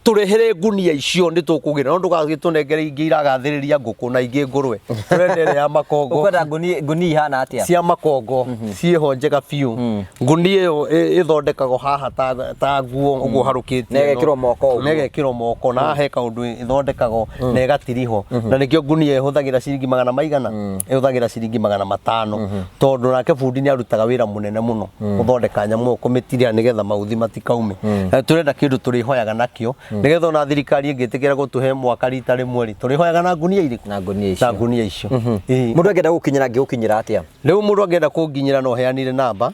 Speaker 1: turehere ngunia icio nditukugira no ndugagitunengere ingi iragathiriria nguku na ingi ngurwe turendere ya makongo
Speaker 2: ukwenda ngunia ihana atia
Speaker 1: cia makongo cieho njega biu ngunia iyo ithondekagwo haha ta nguo uguo harukitio negekirwo moko na he kaundu ithondekagwo na igatiriho na nikio ngunia ihuthagira ciringi 100 maigana ihuthagira ciringi 500 tondu nake bundi ni arutaga wira munene muno guthondeka nyamu kumitiria nigetha mauthi matikaume turenda kindu turihoyaga nakio nigetha na thirikari ingitikira gutuhe mwaka rita rimwe turihoyaga na ngunia iriku
Speaker 2: na ngunia icio
Speaker 1: mundu
Speaker 2: angenda gukinyira ngiukinyira atia
Speaker 1: riu mundu angenda kunginyira no heanire namba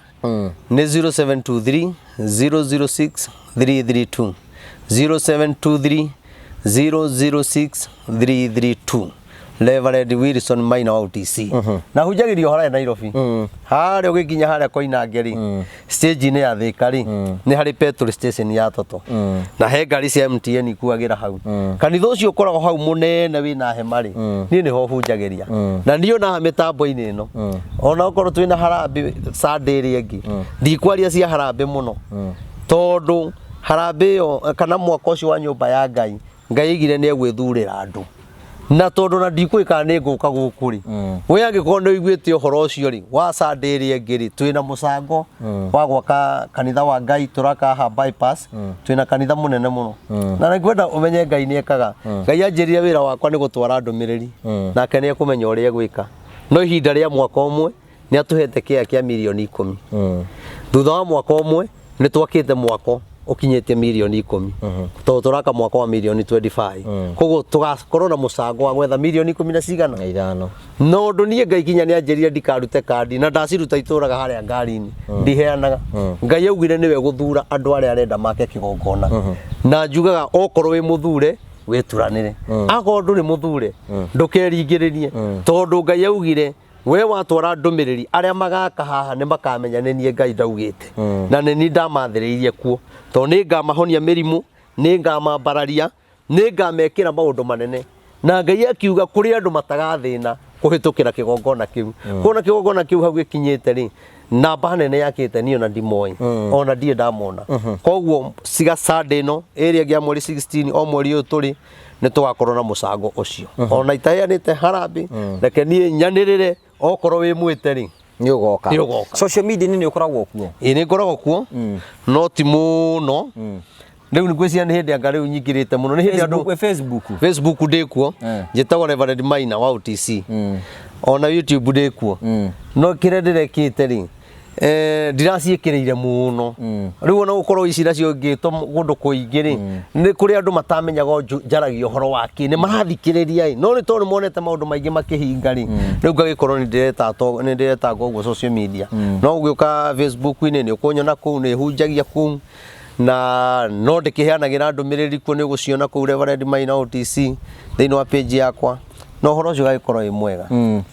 Speaker 1: ni 0723 006 332 0723 006 332 Rev Wilson Maina wa UTC na hujagirio hara Nairobi hari ugikinya haria koinangeri stage ni ya thikari ni hari petrol station ya toto na he ngari cia MTN kuagira hau kanitha ucio ukoragwo hau munene wina hemari ni ho hujagiria na ndio na mitambo-ini ino ona ukorwo twina harambe Sunday ringi ndikwaria cia harambe muno tondu harambe yo kana mwako ucio wa nyumba ya Ngai Ngai igire ni egwithurira andu na tondu na ndikwika ni nguka gukuri we angikorwo igwite uhoro ucio ri wa Sunday ringi twina mucango wa gwaka kanitha wa Ngai turaka ha bypass twina kanitha munene muno na ngwenda umenye Ngai ni ekaga Ngai anjirire wira wakwa ni gutwara ndumiriri nake ni ekumenya uria egwika no ihinda ria mwaka umwe ni atuhete kia milioni 10 thutha wa mwaka umwe ni twakite mwako ukinyete milioni 10 to turaka mwaka wa milioni 25 koguo tugakorwo na mucango wa gwetha milioni 10 na cigana
Speaker 2: na ithano
Speaker 1: no ndu nie ngai kinya ni anjeria ndikarute kandi na ndaciruta ituraga haria ngari-ini ndiheanaga ngai augire niwe guthura andu aria arenda make kigongona na njugaga okorwo wi muthure wituranire akorwo nduri muthure ndukeringiririe tondu ngai augire we watwara ndumiriri aria magaka haha ni makamenya ni nie ngai ndaugite na ni ndamathiriirie kuo to ni ngamahonia mirimu ni ngamambararia ni ngamekira maundu manene na ngai akiuga kuri andu matagathina kuhitukira kigongona kiu kuona kigongona kiu hau gikinyite ri namba nene yakite ni ona ndimoi ona ndie ndamona koguo ciga Sunday no area gia mweri 16 o mweri uyu turi ni tugakorwo na mucango ucio ona itaheanite harambi reke nie nyanirire okorwo wi mwite ri
Speaker 2: ni ugoka social media ni ukoragwo kuo
Speaker 1: ni ngoragwo kuo no ti muno riu ni gwiciria ni hindi anga riu nyingirite muno ni hindi andu Facebook ndi kuo njitagwo Rev Maina wa OTC ona YouTube ndi kuo no kire ndirekite ri ndiraciikireire muno riu ona gukorwo ici nacio ngitwo gundu kuingiri ni kuri andu matamenyaga njaragia uhoro waki ni marathikiriria no ni tondu monete maundu maingi makihinga ri riu ngagikorwo ni ndireta guo social media no ugiuka Facebook-ini ni ukunyona kuu ni hunjagia kuu na no ndikiheanagira ndumiriri kuo ni guciona kuu Rev Maina OTC thiini wa page yakwa no horo ucio gagikorwo wi mwega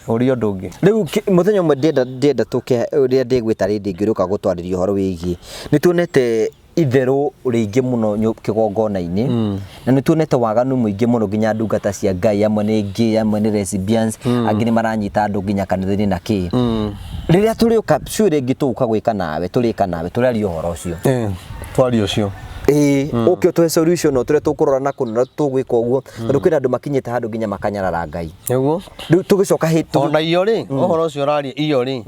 Speaker 1: uri undu ungi
Speaker 2: riu muthenya umwe ndenda tuke uria ndigwita rindi ngiruka gutwariria horo wigi ni tuonete itheru ringi muno kigongona-ini na ni tuonete waganu muingi muno nginya ndungata cia ngai amwe ni gay amwe ni lesbians angi ni maranyita andu nginya kanitha-ini na ki riria turiuka cure ngituka gwika nawe turika nawe turaria horo ucio
Speaker 1: twari ucio
Speaker 2: okay to solution no ture tukurora na kunora tugwika uguo tondu kwina andu makinyite handu nginya makanyarara ngai
Speaker 1: niguo
Speaker 2: tugicoka hitu
Speaker 1: ona iyo ri uhoro ucio raria iyo ri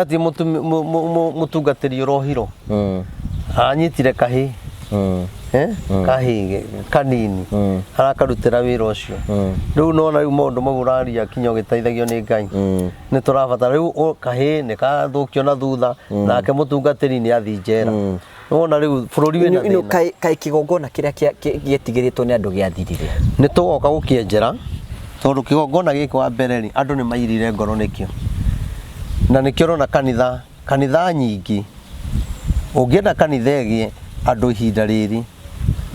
Speaker 1: ati mutungatiri urohiro anyitire kahi kahi kanini arakarutira wira ucio riu nona riu maundu mau raria kinya gitaithagio ni ngai ni turabatara riu kahi ni kathukio na thutha nake mutungatiri ni athi njera nona riu bururi wina
Speaker 2: ino kai kigongona kiria gietigiritwo ni andu giathirire
Speaker 1: ni tugoka gukienjera tondu kigongona giki wa mbere ri andu ni mairire ngoro nikio na nikio rona kanitha nyingi ungienda kanitha igi andu ihinda riri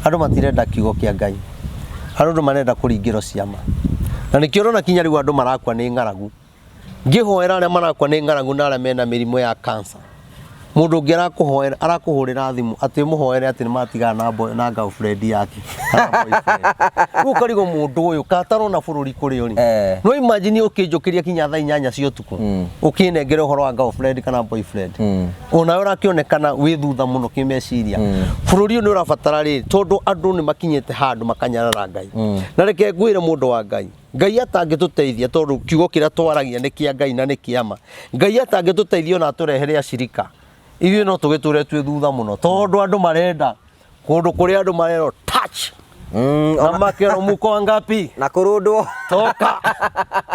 Speaker 1: andu matirenda kiugo kia ngai andu marenda kuringiro ciama na nikio rona kinya riu andu marakwa ni ngaragu ngihoera aria marakwa ni ngaragu na aria mena mirimo ya cancer mundu ngi arakuhurira thimu ati muhoere ati ni matigana na girlfriend yake ukarigo mundu uyu katarona bururi kuri uri no imagine ukinjukiria kinya thaa 8 cia utuku ukinengere uhoro wa girlfriend kana boyfriend ona urakionekana wi thutha muno kimeciria bururi ni urabatara ri tondu andu ni makinyete handu makanyarara ngai na reke ngwire mundu wa ngai ngai atangituteithia tondu kiugo kiria twaragia ni kia ngai na ni kiama ngai atangituteithia ona turehere acirika iyo no tugiture twi thutha muno tondu andu marenda kundu kuri andu marero touch na makero muko ngapi
Speaker 2: na kurundwo
Speaker 1: toka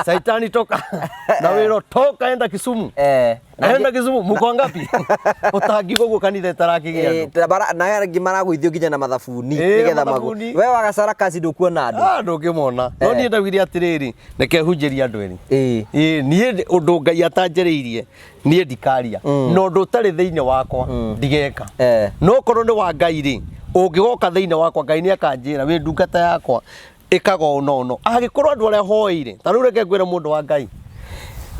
Speaker 1: saitani toka na wiro toka enda Kisumu enda Kisumu muko ngapi utangigo guo kanitha tarakigia
Speaker 2: na yangi maragwithio nginya na mathabuni nigetha magu we wagacara kazi ndukuona andu
Speaker 1: ndungimona no ni ndagwire atiriri neke hunjiria andu eri nie undu ngai atanjeriirie nie ndikaria no ndu tari thiini wakwa ndigeka no korwo ni wa ngai ri ungigoka thiini wakwa ngai ni akanjira wi ndungata yakwa ikago no agikorwo andu aria hoire tariu reke ngwire mundu wa ngai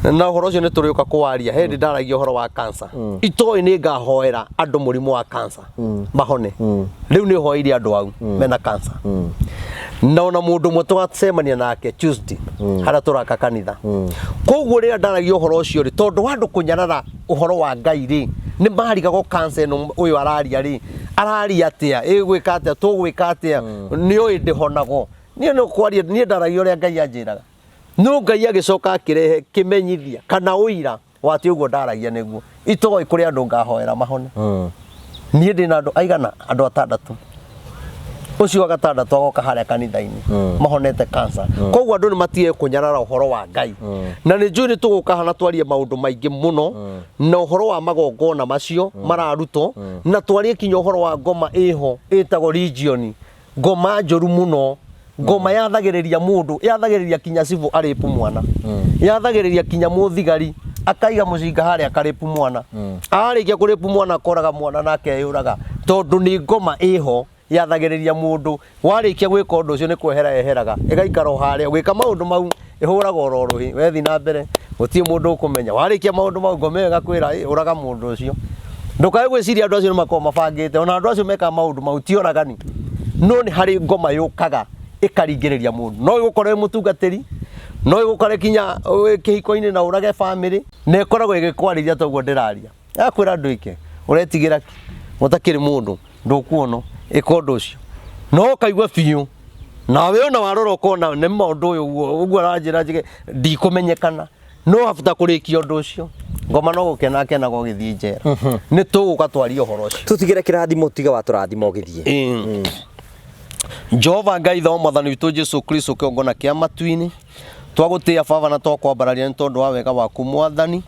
Speaker 1: na horo ucio ni turiuka kuwaria hindi ndaragia horo wa cancer itoi ni ngahoera andu murimu wa cancer mahone riu ni hoirie andu au mena cancer na ona mundu mwe twacemania nake Tuesday hara turaka kanitha koguo ri ndaragia horo ucio ri tondu andu kunyarara uhoro wa ngai ri ni marigago cancer no uyu araria ri araria atia igwika atia tugwika atia ni oi ndihonago ni no kwaria ni ndaragia uria ngai anjiraga no ngai agicoka akirehe kimenyithia kana uira wati uguo ndaragia niguo itoi kuri andu ngahoera mahone nie ndina andu aigana andu 6 ucio gatandatu agoka haria kanitha-ini mahonete cancer koguo andu ni matige kunyarara uhoro wa Ngai na ni njui ni tuguka hana twarie maundu maingi muno na uhoro wa magongona macio mararuto na twarie kinya uhoro wa ngoma iho itago region ngoma njoru muno ngoma yathagiriria mundu yathagiriria kinya cibu aripu mwana yathagiriria kinya muthigari akaiga mucinga haria akaripu mwana arikia kuripu mwana akoraga mwana nake ayuraga tondu ni ngoma iho yathagiriria mundu warikia gwika undu ucio ni kwehera eheraga igaikara haria gwika maundu mau ihuraga ororuhi wethi na mbere gutie mundu ukumenya warikia maundu mau ngome igakwira uraga mundu ucio ndukae gwiciria andu acio ni makoma mabangite ona andu acio meka maundu mau ti oragani no ni hari ngoma yukaga ikaringiriria mundu no igukore mutungatiri no igukore kinya kihiko-ini na urage family ne ikoragwo igikwariria toguo ndiraria akwira andu ike uretigira mutakiri mundu ndukuono ikondu ucio no kaigwa biu nawe ona warora ukona ne maundu uguo aranjira njige ndikumenyekana no afuta kurikio undu ucio ngoma no gukena kenago githii njera ni tuguka twaria uhoro ucio
Speaker 2: tutigire kirathimo tiga wa turathimo githii
Speaker 1: Jehova Ngai tho mwathani witu Jesu Kristo kiongona kia matu-ini twagutia baba na twakwambararia ni tondu wa wega waku mwathani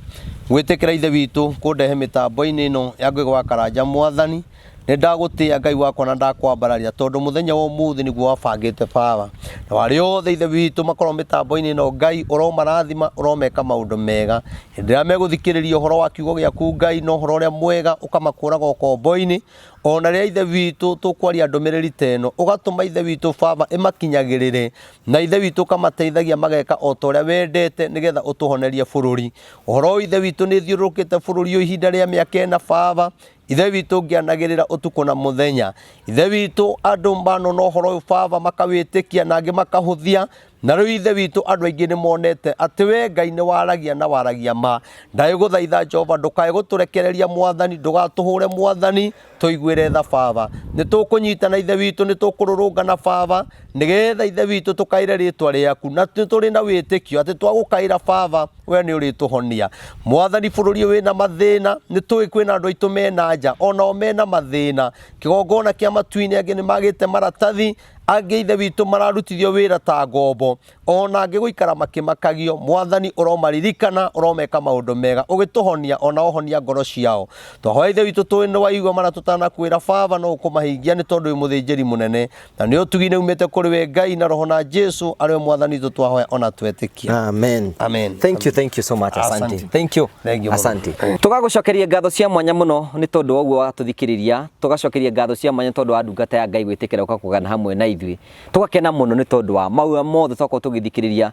Speaker 1: gwitikira ithe witu kundehe mitambo-ini ino ya gwikwa karanja mwathani ni ndagutia Ngai wakwa na ndakwambararia tondu muthenya wa umuthi niguo wabangite baba na wari othe ithe witu makorwo mitambo-ini ino Ngai uromarathima uromeka maundu mega ndira meguthikiriria uhoro wa kiugo giaku Ngai no uhoro uria mwega ukamakuraga ukombo-ini ona ria ithe witu tukwaria ndumiriri teno ugatuma ithe witu baba imakinyagirire na ithe witu kamateithagia mageka o toria wendete nigetha utuhonerie bururi uhoro ithe witu ni thiurukite bururi ihinda ria miaka ena baba ithe witu ngianagirira utuku na muthenya ithe witu andu mbano no horo baba makawitikia na angi makahuthia na riu ithe witu andu aingi ni monete ati we Ngai ni waragia na waragia ma ndaiguthaitha Jehova ndukae guturekereria mwathani ndugatuhure mwathani tuiguire tha baba ni tukunyitana ithe witu ni tukururungana baba nigetha ithe witu tukaire ritwa riaku na turi na witikio ati twagukaira baba we ni urituhonia mwathani bururi wina mathina ni tui kwina andu aitu mena nja ona mena mathina kigongona kia matu-ini angi ni magite maratathi angi ithe witu mararutithio wira ta ngombo ona angi guikara makimakagio mwathani uromaririkana uromeka maundu mega ugituhonia ona uhonia ngoro ciao twahoya ithe witu tui ni waigua mara tutanakwira baba no ukumahingia ni tondu wi muthinjiri munene na ni utugine umite kuri we Ngai na roho na Jesu ariwe mwathani tu twahoya ona twetikia
Speaker 2: amen
Speaker 1: amen
Speaker 2: thank you so much asante thank you asante
Speaker 1: tugagucokeria
Speaker 2: ngatho cia mwanya muno ni tondu oguo watuthikiriria tugacokeria ngatho cia mwanya tondu wa ndungata ya Ngai gwitikira ukakugana hamwe na ithui tugakena muno ni tondu wa maua mothe twako tugithikiriria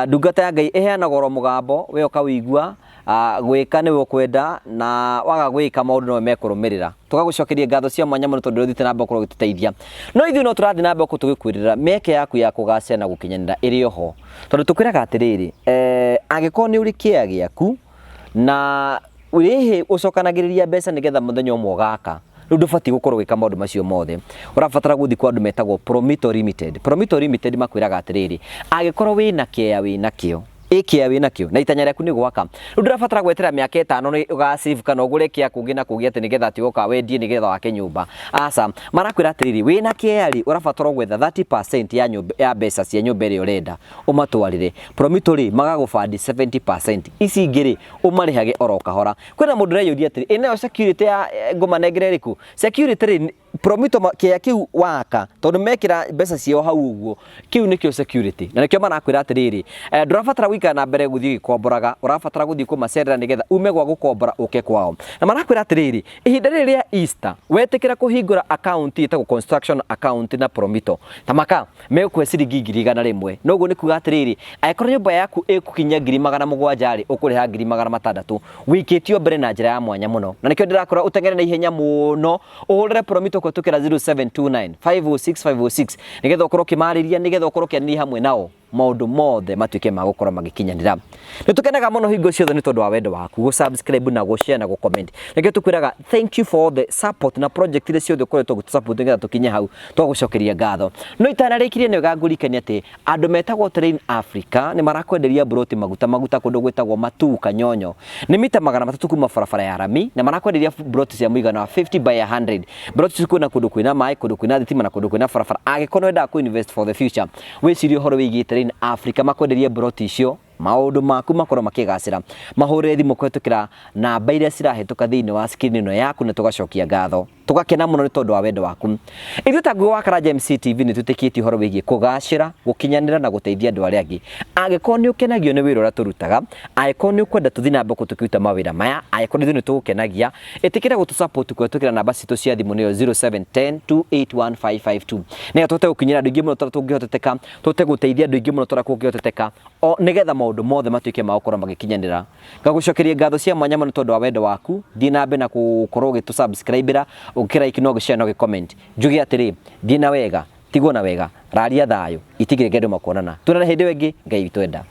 Speaker 2: ndungata ya Ngai iheanaga oro mugambo we ukawigua gwika niwe ukwenda na waga gwika maundu no mekurumirira tugagucokeria ngatho cia mwanya muno tondu uthite na mbere gutiteithia no ithui no turathi na mbere tugikwirira meke yaku ya kugacira na gukinyanira iri oho tondu tukwiraga atiriri angikorwo ni uri kia giaku na urihe ucokanagiriria mbeca nigetha muthenya umwe gaka riu ndubati gukorwo gwika maundu macio mothe urabatara guthi kwa andu metagwo Promito Limited makwiraga atiriri angikorwo wina kio ikia wina kio na itanya rĩaku ni gwaka riu ndirabatara gwetera miaka 5 ni ugasave kana ugure kia kungi na kugia ati nigetha ati uka wendie nigetha wake nyumba aca marakwira atiriri wina kiari urabatara gwetha 30% ya mbeca cia nyumba ĩrĩa urenda umatwarire Promito magagufandi 70% ici ngiri umarihage oro kahora kwina mundu reyuria atiri ina security ya ngoma negereriku security Promito kia kiu waka tondu mekira mbeca cio hau uguo kiu nikio security na nikio marakwira atiriri ndurabatara gwika na mbere guthii gikombораga urabatara guthii kumacerera nigetha ume gwa gukombora uke kwao na marakwira atiriri ihinda rĩrĩa Easter wetikira kuhingura account itago construction account na Promito tamaka mekwe ciringi 100 noguo ni kuga atiriri aikorwo nyumba yaku ikukinya 700 ukuriha 600 wikitio mbere na njira ya mwanya muno na nikio ndirakora utengere na ihenya muno uhurire Promito kutukira 0729 506 506 nigetha ukorwo kimariria nigetha ukorwo kianiri hamwe nao maundu mothe matuike ma gukora magikinyanira nitukenaga muno hingo ciothe ni tondu wa wendo waku go subscribe na go share na go comment nige tukwiraga thank you for all the support na project ile ciothe ukoretwo gutusupport ngetha tukinye hau twagucokeria ngatho no itanarikirie ni gangurikania ati andu metagwo Train Africa ni marakwenderia broti maguta kundu gwetagwo matuka nyonyo ni mita 300 kuma barabara ya rami na marakwenderia broti cia muigana wa 50 by 100 broti cikuna kundu kwina mai kundu kwina thitima na kundu kwina barabara agikono enda ku invest for the future wicirie horo wigi Train Africa makwenderia broti icio maundu maku makoro makigacira mahure thimu kwetukira namba iria cirahituka thiini wa screen ino yaku na tugacokia ngatho tugakena muno ni tondu wa wendo waku ithu taguo wa Karanja MC TV ni tutikiti horo wigi kugacira gukinyanira na guteithia andu aria angi agiko ni ukenagio ni wira uria turutaga agiko ni ukwenda tuthi na mboko tukiruta mawira maya agiko ni thini tugukenagia itikira gutusupport kwetukira namba citu cia thimu niyo 0710281552 ni atote gukinyira andu ingi muno tungihoteteka tote guteithia andu ingi muno turakungihoteteka o nigetha maundu mothe matuike ma gukora magikinyanira ngagucokeria ngatho cia mwanya muno tondu wa wendo waku Ndina na gukorwo gitu subscribera ukira ikino gishare no comment njugi atiri Ndina wega tigwo na wega raria thayo itigire ngendu makonana tunana hindi wengi ngai witwenda